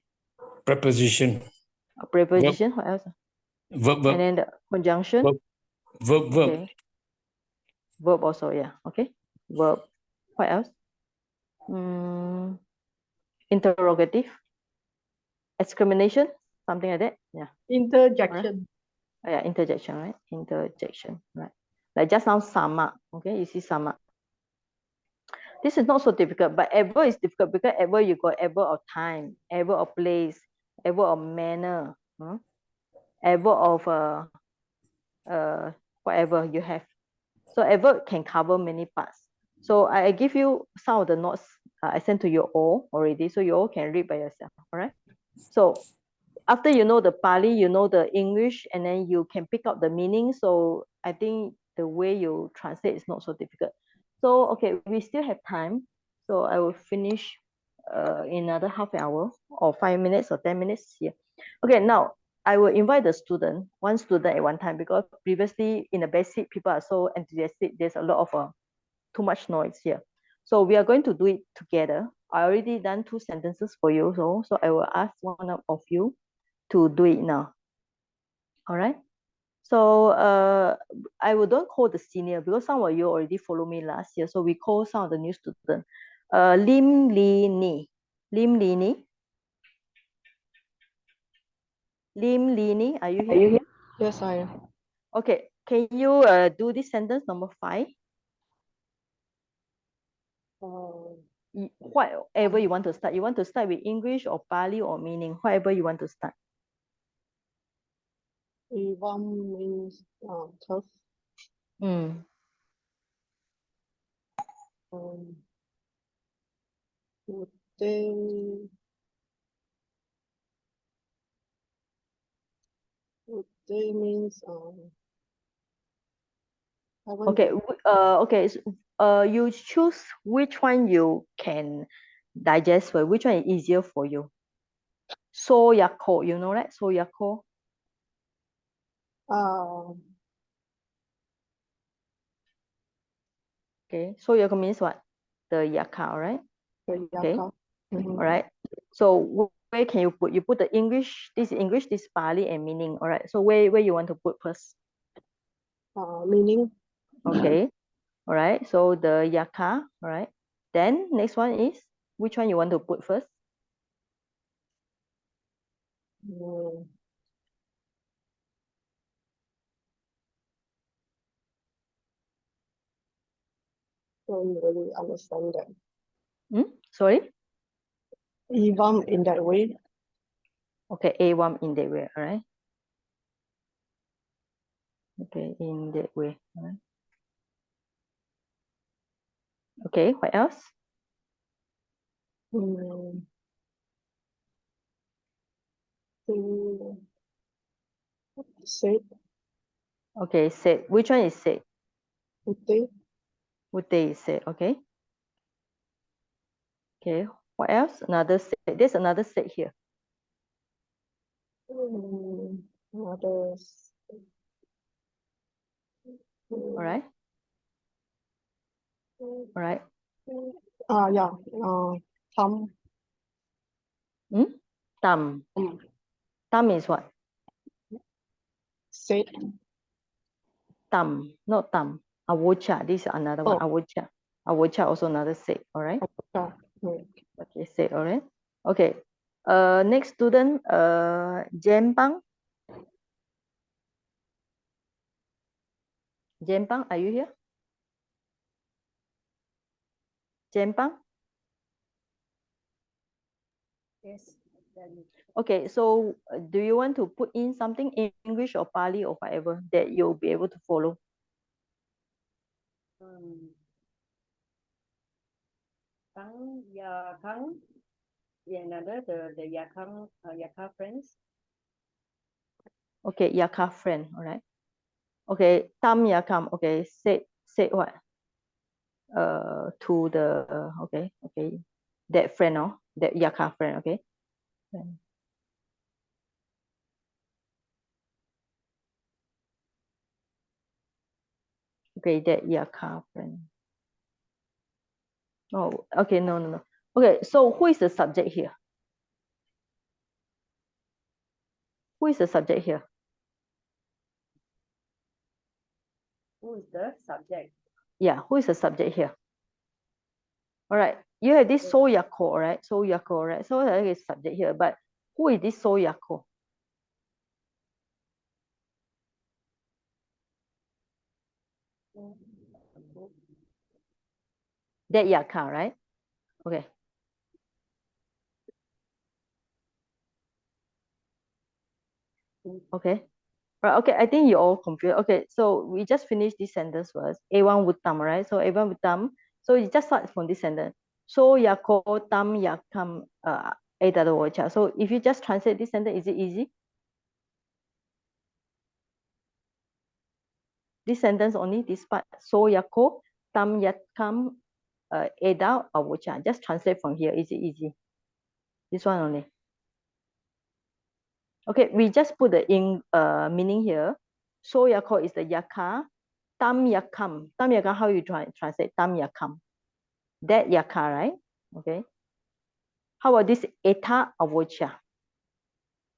S5: Preposition.
S1: Preposition. What else?
S5: Verb.
S1: And then the conjunction.
S5: Verb.
S1: Okay. Verb also, yeah. Okay. Verb. What else? Interrogative. Exclamation. Something like that. Yeah.
S3: Interjection.
S1: Right. Yeah, interjection, right? Interjection, right? Like just now, sama. Okay, you see sama. This is not so difficult, but adverb is difficult because adverb you got adverb of time, adverb of place, adverb of manner, adverb of whatever you have. So adverb can cover many parts. So I give you some of the notes I sent to you all already, so you all can read by yourself. All right. So after you know the Pali, you know the English, and then you can pick up the meaning. So I think the way you translate is not so difficult. So okay, we still have time. So I will finish in another half an hour or 5 minutes or 10 minutes here. Okay, now I will invite the student, one student at one time, because previously in the basic people are so enthusiastic. There's a lot of too much noise here. So we are going to do it together. I already done 2 sentences for you, so I will ask one of you to do it now. All right. So I will don't call the senior because some of you already follow me last year. So we call some of the new students. Lim Li Ni. Lim Li Ni. Lim Li Ni, are you here?
S7: Are you here? Yes, I am.
S1: Okay. Can you do this sentence number 5? Whatever you want to start. You want to start with English or Pali or meaning, whatever you want to start.
S7: One means tough. They means
S1: Okay. Okay. You choose which one you can digest for. Which one is easier for you? Soyako, you know that? Soyako. Okay. Soyako means what? The yaka, right? Okay. All right. So where can you put? You put the English. This is English. This is Pali and meaning. All right. So where you want to put first?
S7: Meaning.
S1: Okay. All right. So the yaka. All right. Then next one is which one you want to put first?
S7: Don't really understand that.
S1: Sorry.
S7: Evam in that way.
S1: Okay, A1 in that way. All right. Okay, in that way. All right. Okay, what else?
S7: Said.
S1: Okay, said. Which one is said?
S7: Ute.
S1: Ute is said. Okay. Okay, what else? Another said. There's another said here.
S7: Another.
S1: All right. All right.
S7: Yeah. Thumb.
S1: Thumb. Thumb is what?
S7: Said.
S1: Thumb, not thumb. Awocha. This is another one. Awocha. Awocha also another said. All right. Okay, said. All right. Okay. Next student. Jempang. Jempang, are you here? Jempang?
S3: Yes.
S1: Okay, so do you want to put in something in English or Pali or whatever that you'll be able to follow?
S8: Kang another the Yaka friends.
S1: Okay, Yaka friend, all right. Okay, Tam Yakam. Okay, say what? To the okay, that friend, oh, that Yaka friend. Okay. Okay, that Yaka friend. Oh, okay, no. Okay, so who is the subject here? Who is the subject here?
S8: Who is the subject?
S1: Yeah, who is the subject here? All right, you have this Soyako, right? Soyako, right? So that is subject here, but who is this Soyako? That Yaka, right? Okay. Okay. Right, okay, I think you're all confused. Okay, so we just finished this sentence first. A1 would tam, right? So A1 would tam. So you just start from this sentence. So yako tam yakam wacha. So if you just translate this sentence, is it easy? This sentence only, this part. So yako tam yakam eda wacha. Just translate from here. Is it easy? This one only. Okay, we just put the meaning here. So yako is the yaka. Tam yakam. Tam yakam, how you translate? Tam yakam. That yaka, right? Okay. How about this eta avocha?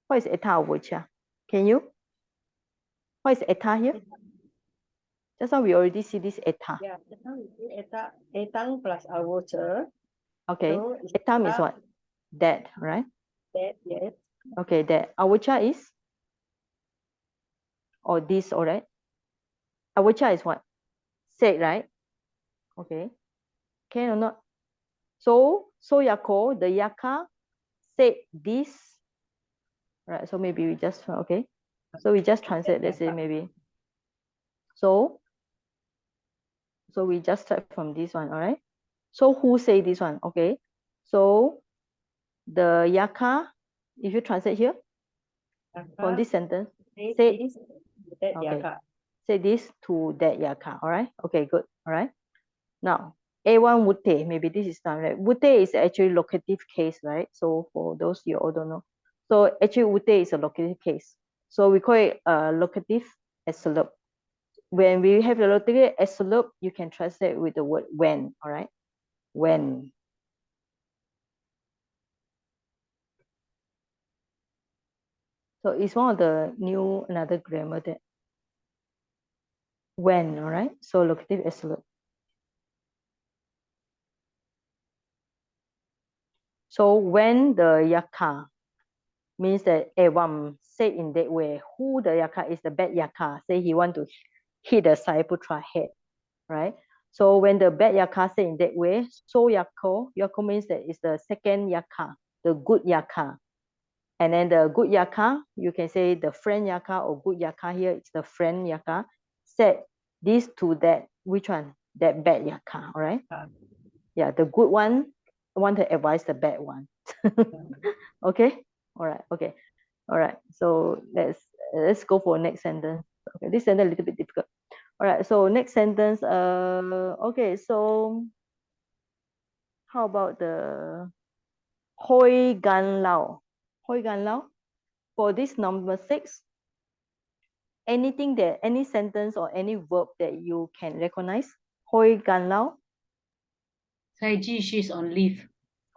S1: What is eta avocha? Can you? What is eta here? Just now we already see this eta.
S8: Yeah, etang plus avocha.
S1: Okay.
S8: So
S1: Etam is what? That, right?
S8: That, yes.
S1: Okay, that. Avocha is? Or this, all right? Avocha is what? Said, right? Okay. Can or not? So yako, the yaka said this. Right, so maybe we just, okay. So we just translate, let's say maybe. So we just start from this one, all right? So who say this one? Okay. So the yaka, if you translate here, from this sentence, say,
S8: that
S1: okay.
S8: yaka.
S1: Say this to that yaka. All right. Okay, good. All right. Now, A1 wute, maybe this is done, right? Wute is actually locative case, right? So for those you all don't know. So actually wute is a locative case. So we call it a locative absolute. When we have the locative absolute, you can translate with the word when, all right? When. So it's one of the new, another grammar that when, all right? So locative absolute. So when the yaka means that Evam said in that way, who the yaka is the bad yaka, say he want to hit the Saiputra head, right? So when the bad yaka say in that way, so yako means that it's the second yaka, the good yaka. And then the good yaka, you can say the friend yaka or good yaka here, it's the friend yaka, said this to that, which one? That bad yaka, all right? Yeah, the good one want to advise the bad one. Okay, all right, okay. All right, so let's go for next sentence. Okay, this sentence a little bit difficult. All right, so next sentence. Okay, so how about the hoi gan lao? Hoi gan lao. For this number 6, anything that any sentence or any verb that you can recognize. Hoi gan lao.
S4: Saiji, she's on leave.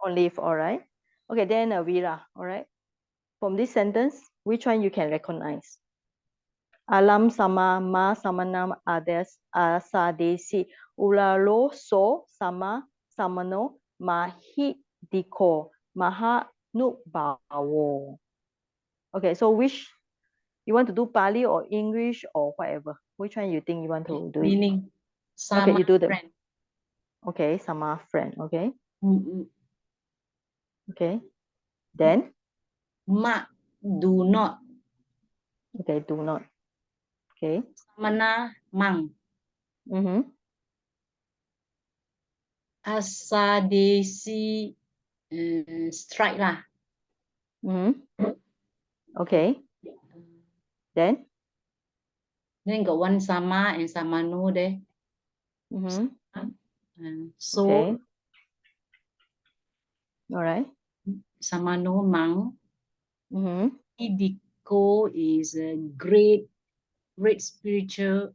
S1: On leave, all right. Okay, then Vira, all right. From this sentence, which one you can recognize? Alam sama ma samanam ades asadesi ulalo so sama samano mahi diko maha nubawo. Okay, so which you want to do Pali or English or whatever? Which one you think you want to do?
S4: Meaning, sama
S1: okay, you do the
S4: friend.
S1: Okay, sama friend. Okay.
S4: Mm-mm.
S1: Okay. Then?
S4: Ma, do not.
S1: Okay, do not. Okay.
S4: Samana, mang. Asadesi, strike lah.
S1: Okay. Then
S4: got one sama and samano there. So
S1: okay. All right.
S4: samano mang. Idiko is a great spiritual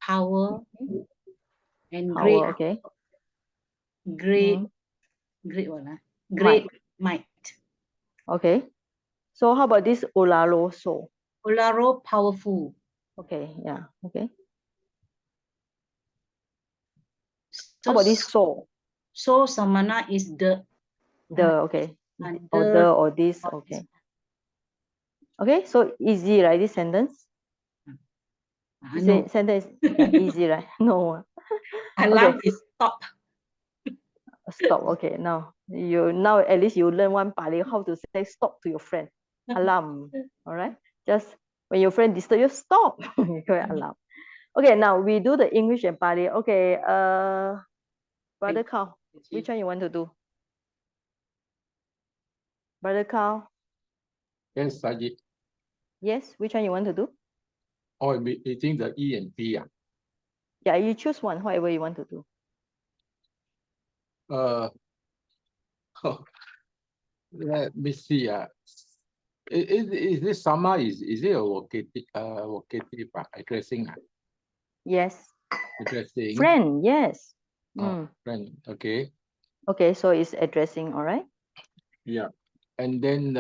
S4: power and great
S1: Okay.
S4: Great what? Great might.
S1: Okay. So how about this olaro so?
S4: Olaro, powerful.
S1: Okay, yeah. Okay.
S4: So,
S1: how about this so?
S4: So samana is the.
S1: Okay. Or this. Okay. Okay, so easy, right? This sentence.
S4: No.
S1: Sentence easy, right? No.
S4: Alarm
S1: Okay.
S4: is stop.
S1: Stop. Okay, now at least you learn one Pali how to say stop to your friend. Alarm. All right. Just when your friend disturb you, stop. You call it alarm. Okay, now we do the English and Pali. Okay, Brother Carl, which one you want to do? Brother Carl?
S2: Yes, Saji.
S1: Yes, which one you want to do?
S2: Or between the E and P.
S1: Yeah, you choose one, whatever you want to do.
S2: Let me see. Is this sama is it a vocative addressing?
S1: Yes.
S2: Addressing.
S1: Friend, yes.
S2: Friend, okay.
S1: Okay, so it's addressing, all right?
S2: Yeah. And then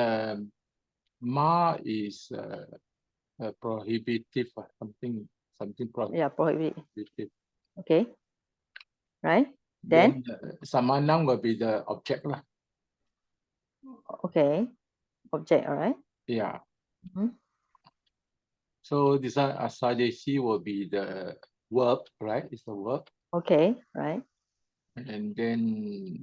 S2: ma is prohibitive, something prohibitive.
S1: Yeah, prohibitive. Okay. Right?
S2: Then samanang will be the object lah.
S1: Okay. Object, all right?
S2: Yeah. So this one asadesi will be the verb, right? It's the verb.
S1: Okay, right.
S2: And then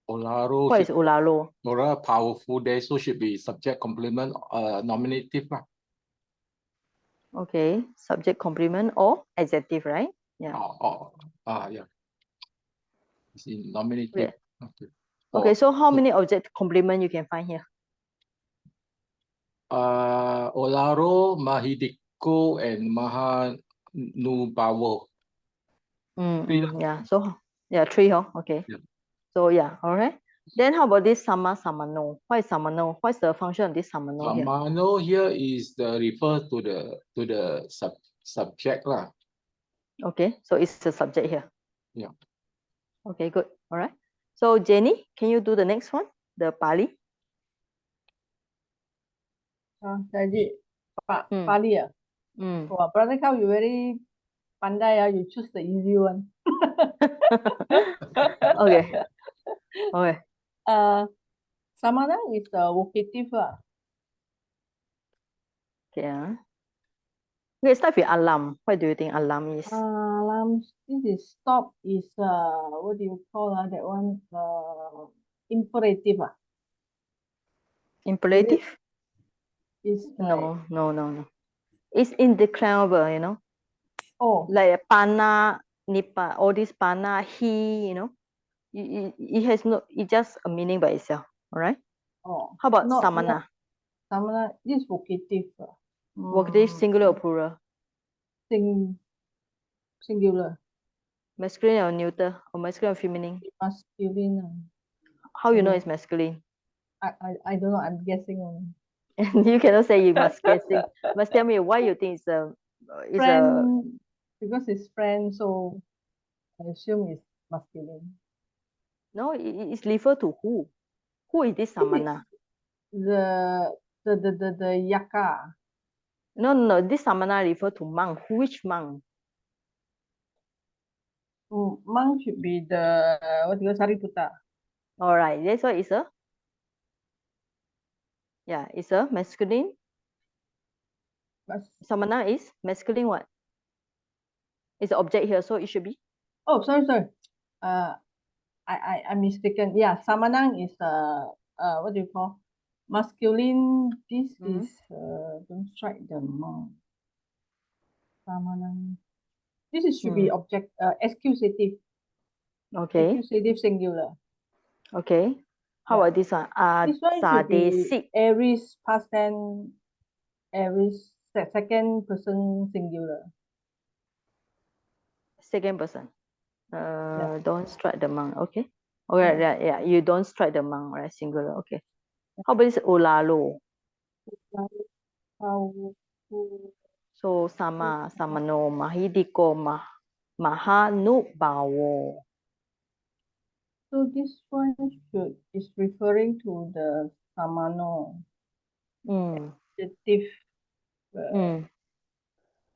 S2: olaro.
S1: What is olaro?
S2: Ora powerful there, so should be subject complement nominative lah.
S1: Okay, subject complement or adjective, right? Yeah.
S2: Yeah. It's in nominative.
S1: Yeah.
S2: Okay.
S1: Okay, so how many object complement you can find here?
S2: Olaro, mahidiko, and nu bawal.
S1: Yeah. So yeah, 3, huh? Okay.
S2: Yeah.
S1: So yeah, all right. Then how about this sama samano? What is samano? What's the function of this samano here?
S2: Samano here is the refer to the subject lah.
S1: Okay, so it's the subject here.
S2: Yeah.
S1: Okay, good. All right. So Jenny, can you do the next one? The Pali.
S3: Saji,
S1: Mm.
S3: Pali. Wow, brother, how you very pandai, you choose the easy one.
S1: Okay. Okay.
S3: Samana is the vocative.
S1: Okay. Okay, start with alam. What do you think alam is?
S3: Alam, this is stop is what do you call that one? Imperative.
S1: Imperative?
S3: Is like,
S1: No. It's indeclarable, you know.
S3: oh,
S1: Like pana, nipa, all this pana, he, you know. It has no, it just a meaning by itself. All right.
S3: oh.
S1: How about
S3: Not
S1: samana?
S3: Samana, this vocative.
S1: Vocative singular or plural?
S3: Singular.
S1: Masculine or neuter? Or masculine or feminine?
S3: Masculine.
S1: How you know it's masculine?
S3: I don't know. I'm guessing only.
S1: You cannot say you must guessing. Must tell me why you think it's
S3: Friend, because it's friend, so I assume it's masculine.
S1: no, it's refer to who? Who is this samana?
S3: The yaka.
S1: No. This samana refer to monk. Which monk?
S3: Monk should be the what you call Sariputta.
S1: All right. That's why it's a. Yeah, it's a masculine. Samana is masculine. What? It's an object here, so it should be.
S3: Oh, sorry. I'm mistaken. Yeah, Samanang is what do you call? Masculine. This is don't strike the monk. Samanang. This is should be object accusative.
S1: Okay.
S3: Accusative singular.
S1: Okay. How about this one?
S3: This one should be Aries past tense. Aries second person singular.
S1: Second person. Don't strike the monk. Okay. Okay. Yeah. You don't strike the monk. Right. Singular. Okay. How about this olalo? So sama samano mahidiko mahanubawo.
S3: So this one is referring to the samano. Adjective.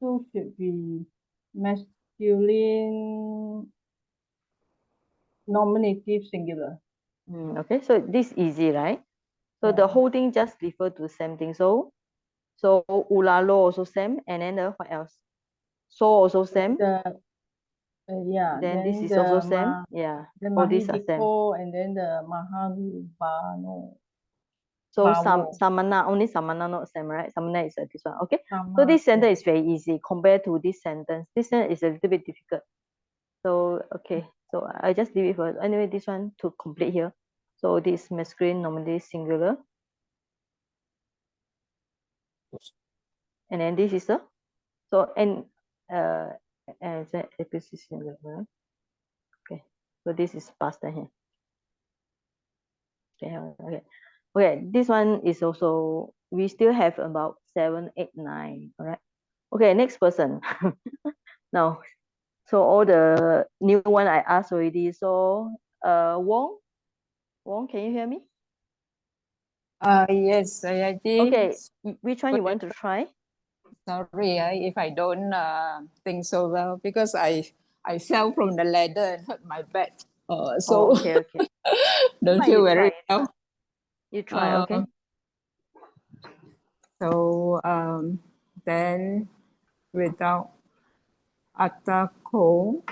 S3: So should be masculine nominative singular.
S1: Okay, so this is easy, right? So the whole thing just refer to the same thing. So ulalo also same, and then what else? So also same. Then this is also same. Yeah. All these are same.
S3: And then the mahanubano.
S1: So samana, only samana not same, right? Samana is this one. Okay. So this sentence is very easy compared to this sentence. This sentence is a little bit difficult. So okay. So I just leave it for anyway. This one to complete here. So this masculine nominative singular. And then this is a and singular. Okay. So this is past tense here. Okay. This one is also, we still have about 7, 8, 9. All right. Okay. Next person. Now, so all the new one I asked already. So Wong, can you hear me?
S9: Yes, I
S1: okay. Which one you want to try?
S9: Sorry, if I don't think so well, because I fell from the ladder and hurt my back. So
S1: okay.
S9: don't feel very well.
S1: You try, okay.
S9: So then without atako.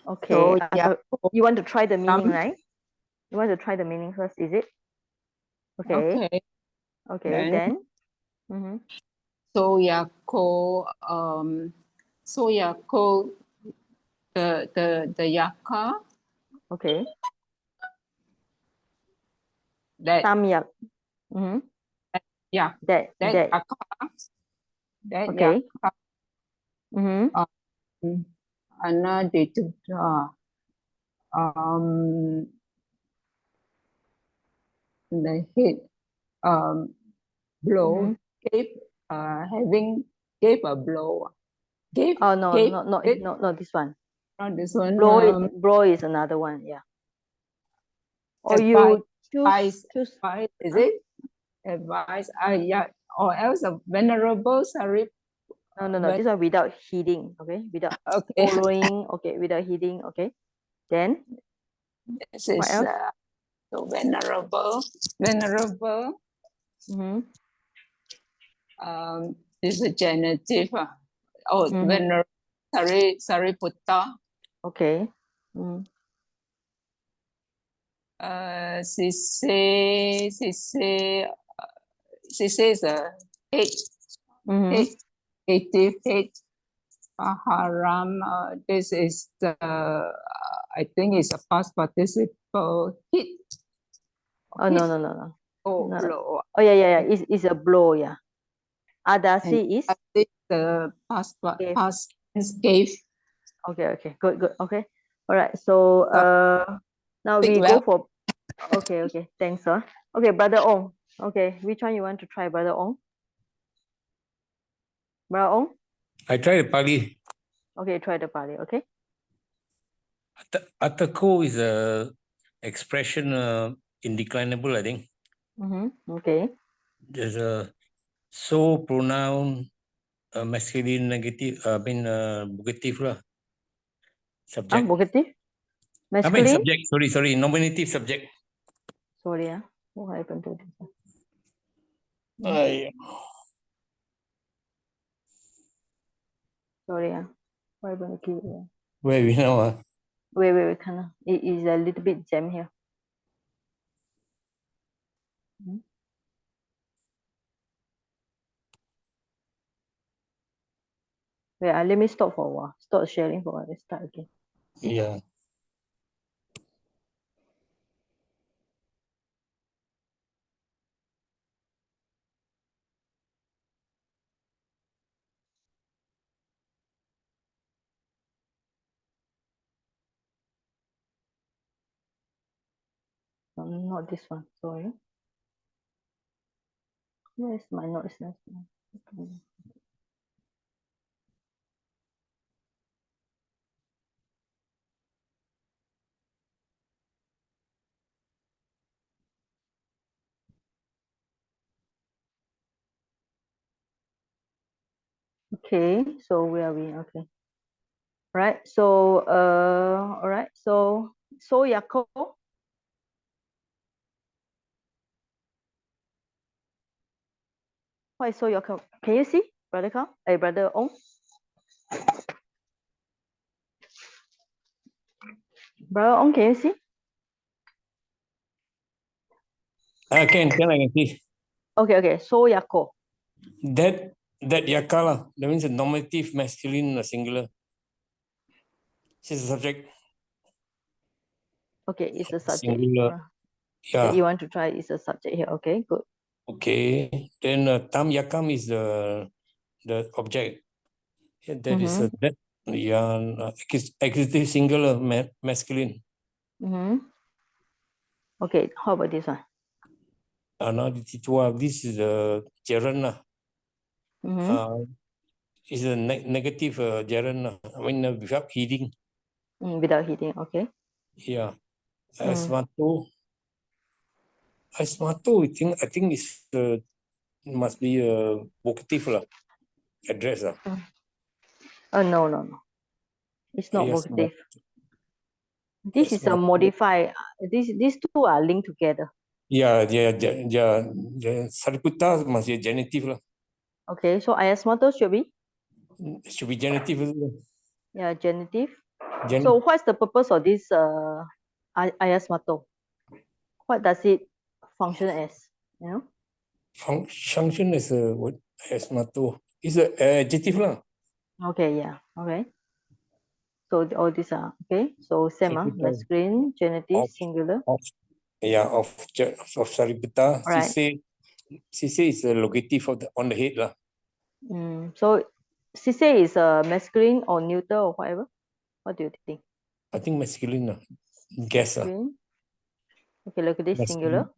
S1: Okay. So, you want to try the meaning, right? You want to try the meaning first, is it? Okay. Then.
S9: Soyako, Soyako, the yaka.
S1: Okay.
S9: That.
S1: Samyak.
S9: Yeah.
S1: That yaka.
S9: Okay.
S1: Mm-hmm.
S9: Anna did the hit blow, gave gave a blow.
S1: Oh no,
S9: gave
S1: not
S9: it,
S1: this one.
S9: not this one.
S1: Blow is another one, yeah. Or you choose.
S9: Advice, is it? Advice, yeah. Or else a venerable Sari.
S1: No. This one without heeding, okay? Without following, okay? Without heeding, okay? Then
S9: this
S1: what
S9: is
S1: else?
S9: so venerable.
S1: Mm-hmm.
S9: This is a genitive. Venerable Sariputta.
S1: Okay. Mm.
S9: She says a hate. Hate. Haram. This is the I think it's a past participle. Hit.
S1: Oh no.
S9: Oh, blow.
S1: Oh yeah. It's a blow, yeah. Adasi is
S9: the past tense gave.
S1: Okay. Good. Okay. All right. So now we go for okay. Thanks, sir. Okay, Brother Ong. Okay, which one you want to try, Brother Ong? Brother Ong?
S5: I try the Pali.
S1: Okay, try the Pali, okay?
S5: Atako is a expression indeclinable, I think.
S1: Okay.
S5: There's a so pronoun masculine negative, vocative lah. Subject.
S1: Vocative? Masculine?
S5: Subject, sorry, nominative subject.
S1: Sorry, what happened to this? Sorry, what happened to it?
S5: Where we now?
S1: Wait, kind it is a little bit jam here. Wait, let me stop for a while. Stop sharing for a while. Let's start again.
S5: Yeah.
S1: Not this one, sorry. Where's my notes? Okay, so where are we? Okay. Right. So all right. So Yako. What is so Yako? Can you see, Brother Carl? Hey, Brother Ong? Brother Ong, can you see?
S5: I can see.
S1: Okay. So Yako.
S5: That yakala, that means a nominative masculine singular. This is a subject.
S1: Okay, it's a subject.
S5: Singular. Yeah.
S1: That you want to try is a subject here. Okay, good.
S5: Okay. Then tam yakam is the object. That is a that accusative singular masculine.
S1: Okay, how about this one?
S5: Now this is the gerund. Is a negative gerund. I mean without heeding.
S1: Without heeding, okay.
S5: Yeah. Asmato, I think it's must be a vocative lah. Address lah.
S1: No. It's not
S5: Yes,
S1: vocative. This is a modify. These two are linked together.
S5: Yeah. Sariputta must be a genitive lah.
S1: Okay, so ayasmato should be?
S5: Should be genitive.
S1: Yeah, genitive. So what's the purpose of this ayasmato? What does it function as? You know?
S5: Function as a what? Ayasmato. It's a adjective lah.
S1: Okay, yeah. Okay. So all these are okay. So same, masculine, genitive, singular.
S5: Of Sariputta.
S1: Right.
S5: She say is a locative on the head lah.
S1: So Sise is a masculine or neuter or whatever? What do you think?
S5: I think masculine. Guess.
S1: Masculine. Okay, look at this
S5: Masculine.
S1: singular.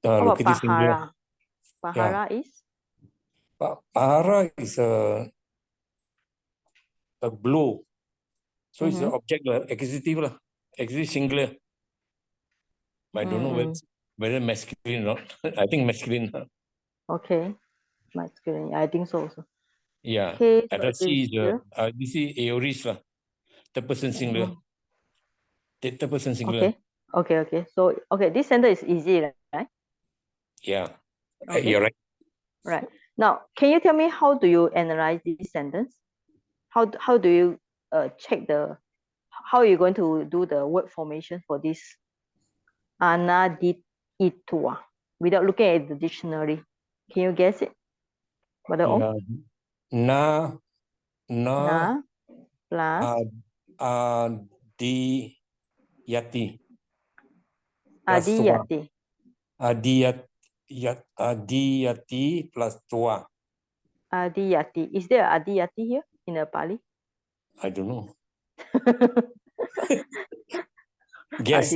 S1: How about
S5: Look at this singular.
S1: Pahara? Pahara is?
S5: Pahara is a blow. So it's an object, accusative, accusative singular. I don't know whether masculine or not. I think masculine.
S1: Okay, masculine. Yeah, I think so also.
S5: Yeah.
S1: Okay, so
S5: Ada C is this is aorist lah. Third person singular. Third person singular.
S1: Okay. So this sentence is easy, right?
S5: Yeah.
S1: Okay.
S5: You're right.
S1: Right. Now, can you tell me how do you analyze this sentence? How do you check how are you going to do the word formation for this anaditua without looking at the dictionary? Can you guess it?
S5: Yeah. Na
S1: plus
S5: adiyati.
S1: adiyati.
S5: Adiyati plus tua.
S1: Adiyati. Is there adiyati here in the Pali?
S5: I don't know. Guess.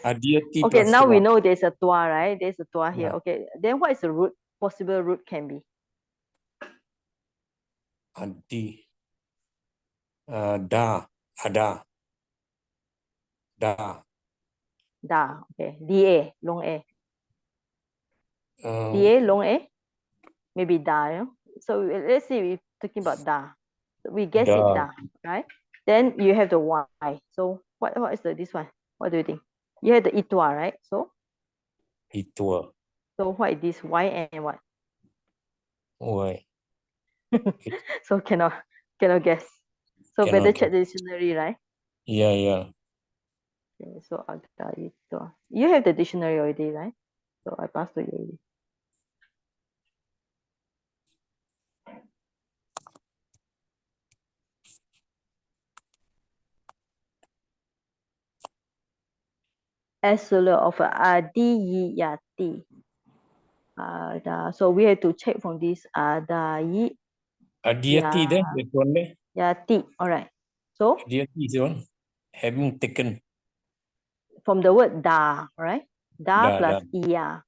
S5: Adiyati
S1: okay,
S5: plus
S1: now
S5: tua.
S1: we know there's a tua, right? There's a tua here.
S5: Yeah.
S1: Okay, then what is the root? Possible root can be?
S5: Adi. Da. Ada. Da.
S1: Da. Okay. Da. Long A.
S5: Uh,
S1: Da. Long A. Maybe da. You know? So let's see. We're talking about da. We guess it da, right? Then you have the y. So what is this one? What do you think? You have the itua, right? So
S5: itua.
S1: So what is this? Y and what?
S5: Y.
S1: So cannot guess. So better check the dictionary, right?
S5: Yeah.
S1: Okay, so itua. You have the dictionary already, right? So I passed to you already. Absolute of adiyati. So we have to check from this adiyati.
S5: Adiyati then that one there.
S1: Yati. All right. So
S5: Adiyati is the one having taken.
S1: From the word da, right? Da plus
S5: Da.
S1: iya,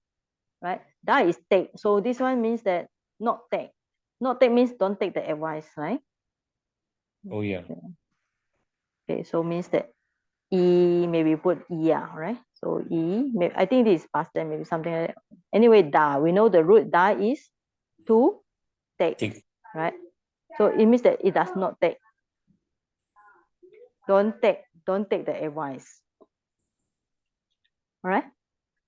S1: right? Da is take. So this one means that not take. Not take means don't take the advice, right?
S5: Oh yeah.
S1: Okay, so means that e maybe put iya, right? So maybe, I think this is past tense, maybe something like that. Anyway, da, we know the root da is to take, right? So it means that it does not take. Don't take the advice. All right.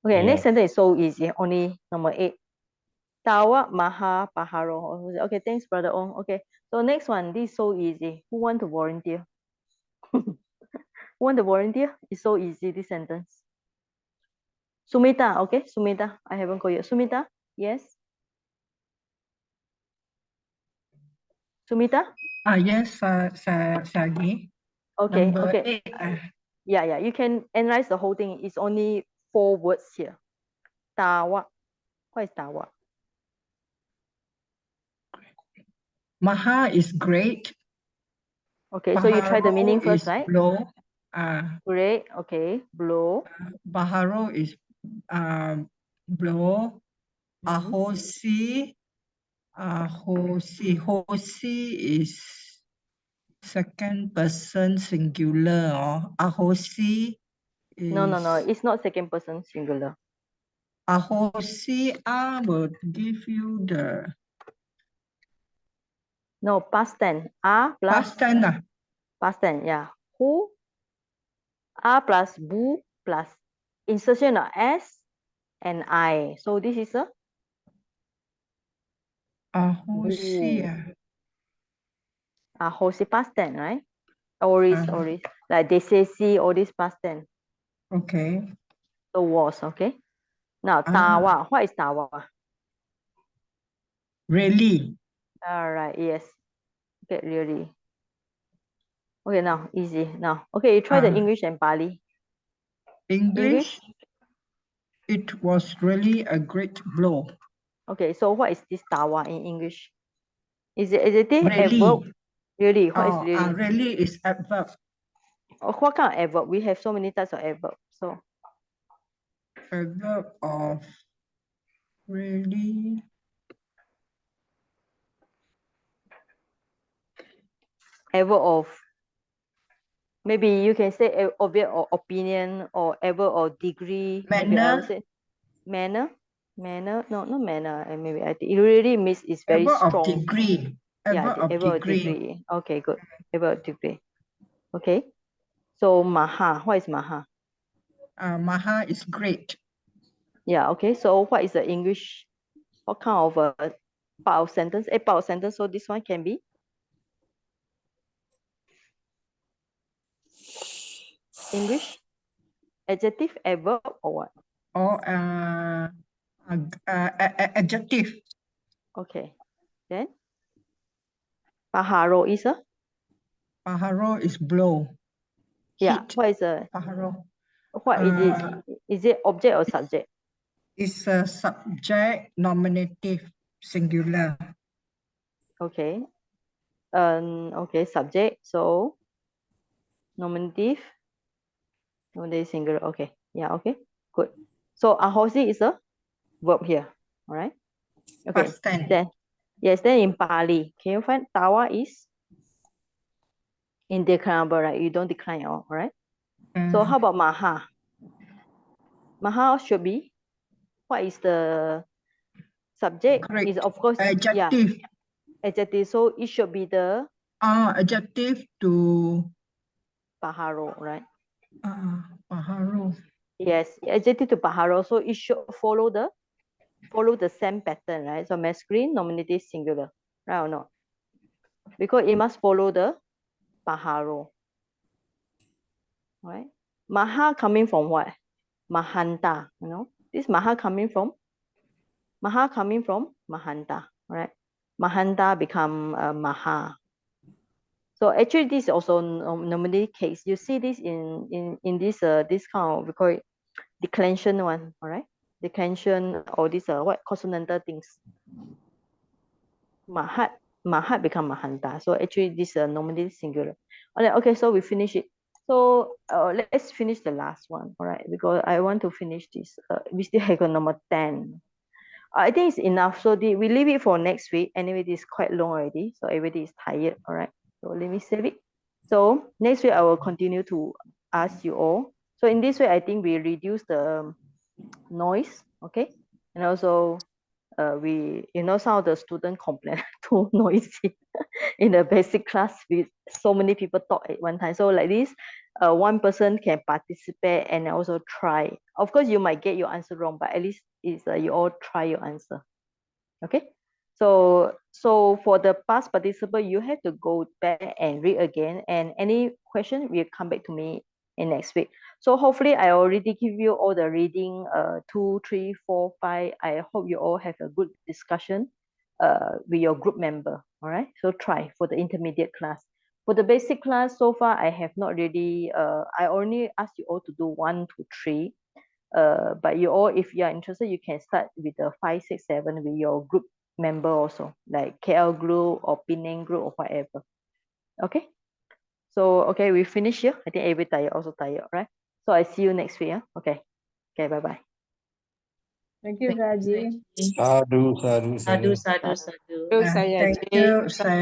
S1: Okay,
S5: Yeah.
S1: next sentence is so easy. Only number 8. Tawa maha paharo. Okay, thanks, brother Ong. Okay, so next one. This is so easy. Who want to volunteer? Who want to volunteer? It's so easy, this sentence. Sumita, okay, Sumita. I haven't called you. Sumita, yes. Sumita?
S6: Yes, Sagi.
S1: Okay,
S6: Number
S1: okay.
S6: 8.
S1: Yeah. You can analyze the whole thing. It's only 4 words here. Tawa. What is tawa?
S6: Maha is great.
S1: Okay, so you try the meaning
S6: Paharo
S1: first,
S6: is
S1: right?
S6: blow.
S1: Great. Okay, blow.
S6: Paharo is blow. Ahosi. Hosi is second person singular. Ahosi is...
S1: No. It's not second person singular.
S6: Ahosi, I will give you the...
S1: No, past tense. A plus...
S6: Past tense.
S1: Past tense, yeah. Who? A plus bu plus insertion of S and I. So this is a...
S6: Ahosi.
S1: Hosi past tense, right? Oris. Like they say see, all this past tense.
S6: Okay.
S1: So was, okay? Now, tawa. What is tawa?
S6: Really?
S1: All right, yes. Okay, really. Okay, now, easy. Now, okay, you try the English and Pali.
S6: English? It was really a great blow.
S1: Okay, so what is this tawa in English? Is it adjective,
S6: Really?
S1: adverb? Really? What is
S6: Oh,
S1: really?
S6: really is adverb.
S1: What kind of adverb? We have so many types of adverb. So
S6: Adverb of really.
S1: adverb of, maybe you can say object or opinion or adverb or degree. Maybe I would
S6: Manner.
S1: say manner. Manner, no, not manner. And maybe I think it really means it's very
S6: Adverb of
S1: strong.
S6: degree.
S1: Yeah,
S6: Adverb of
S1: adverb of
S6: degree.
S1: degree. Okay, good. Adverb of degree. Okay. So maha, what is maha?
S6: Maha is great.
S1: Yeah, okay. So what is the English? What kind of a part of sentence? A part of sentence. So this one can be English, adjective, adverb, or what?
S6: Or adjective.
S1: Okay. Then paharo is a?
S6: Paharo is blow.
S1: Yeah.
S6: Heat.
S1: What is a?
S6: Paharo.
S1: What is it? Is it object or subject?
S6: It's a subject nominative singular.
S1: Okay. Okay, subject. So nominative singular. Okay. Yeah, okay. Good. So ahosi is a verb here. All right. Okay.
S6: Past tense.
S1: Then yes, then in Pali, can you find tawa is indeclinable, right? You don't decline all right? So how about maha? Maha should be, what is the subject?
S6: Correct.
S1: Is of course,
S6: Adjective.
S1: yeah, adjective. So it should be the
S6: Adjective to
S1: paharo, right?
S6: paharo.
S1: Yes, adjective to paharo. So it should follow the same pattern, right? So masculine, nominative, singular, right or not? Because it must follow the paharo, right? Maha coming from what? Mahanta, this maha coming from mahanta, right? Mahanta become maha. So actually, this is also normally case. You see this in this kind of, we call it declension one, all right? Declension or this what consonantal things. Mahat become mahanta. So actually, this normally singular. All right, okay. So we finish it. So let's finish the last one, all right? Because I want to finish this. We still have number 10. I think it's enough. So we leave it for next week. Anyway, this is quite long already. So everybody is tired. All right. So let me save it. So next week, I will continue to ask you all. So in this way, I think we reduce the noise. Okay. And also, some of the students complain too noisy in the basic class with so many people talk at one time. So like this, one person can participate and also try. Of course, you might get your answer wrong, but at least it's you all try your answer. Okay. So for the past participle, you have to go back and read again. And any question will come back to me in next week. So hopefully I already give you all the reading 2, 3, 4, 5. I hope you all have a good discussion with your group member. All right. So try for the intermediate class. For the basic class, so far I have not really I only asked you all to do 1 to 3. But you all, if you are interested, you can start with the 5, 6, 7 with your group member also, like KL group or Penang group or whatever. Okay. So okay, we finish here. I think everybody tired, also tired, right? So I see you next week. Okay. Okay, bye-bye.
S3: Thank you, Saji.
S5: Sadhu, sadhu, sadhu.
S4: Sadhu, sadhu, sadhu.
S3: Thank you, Saji.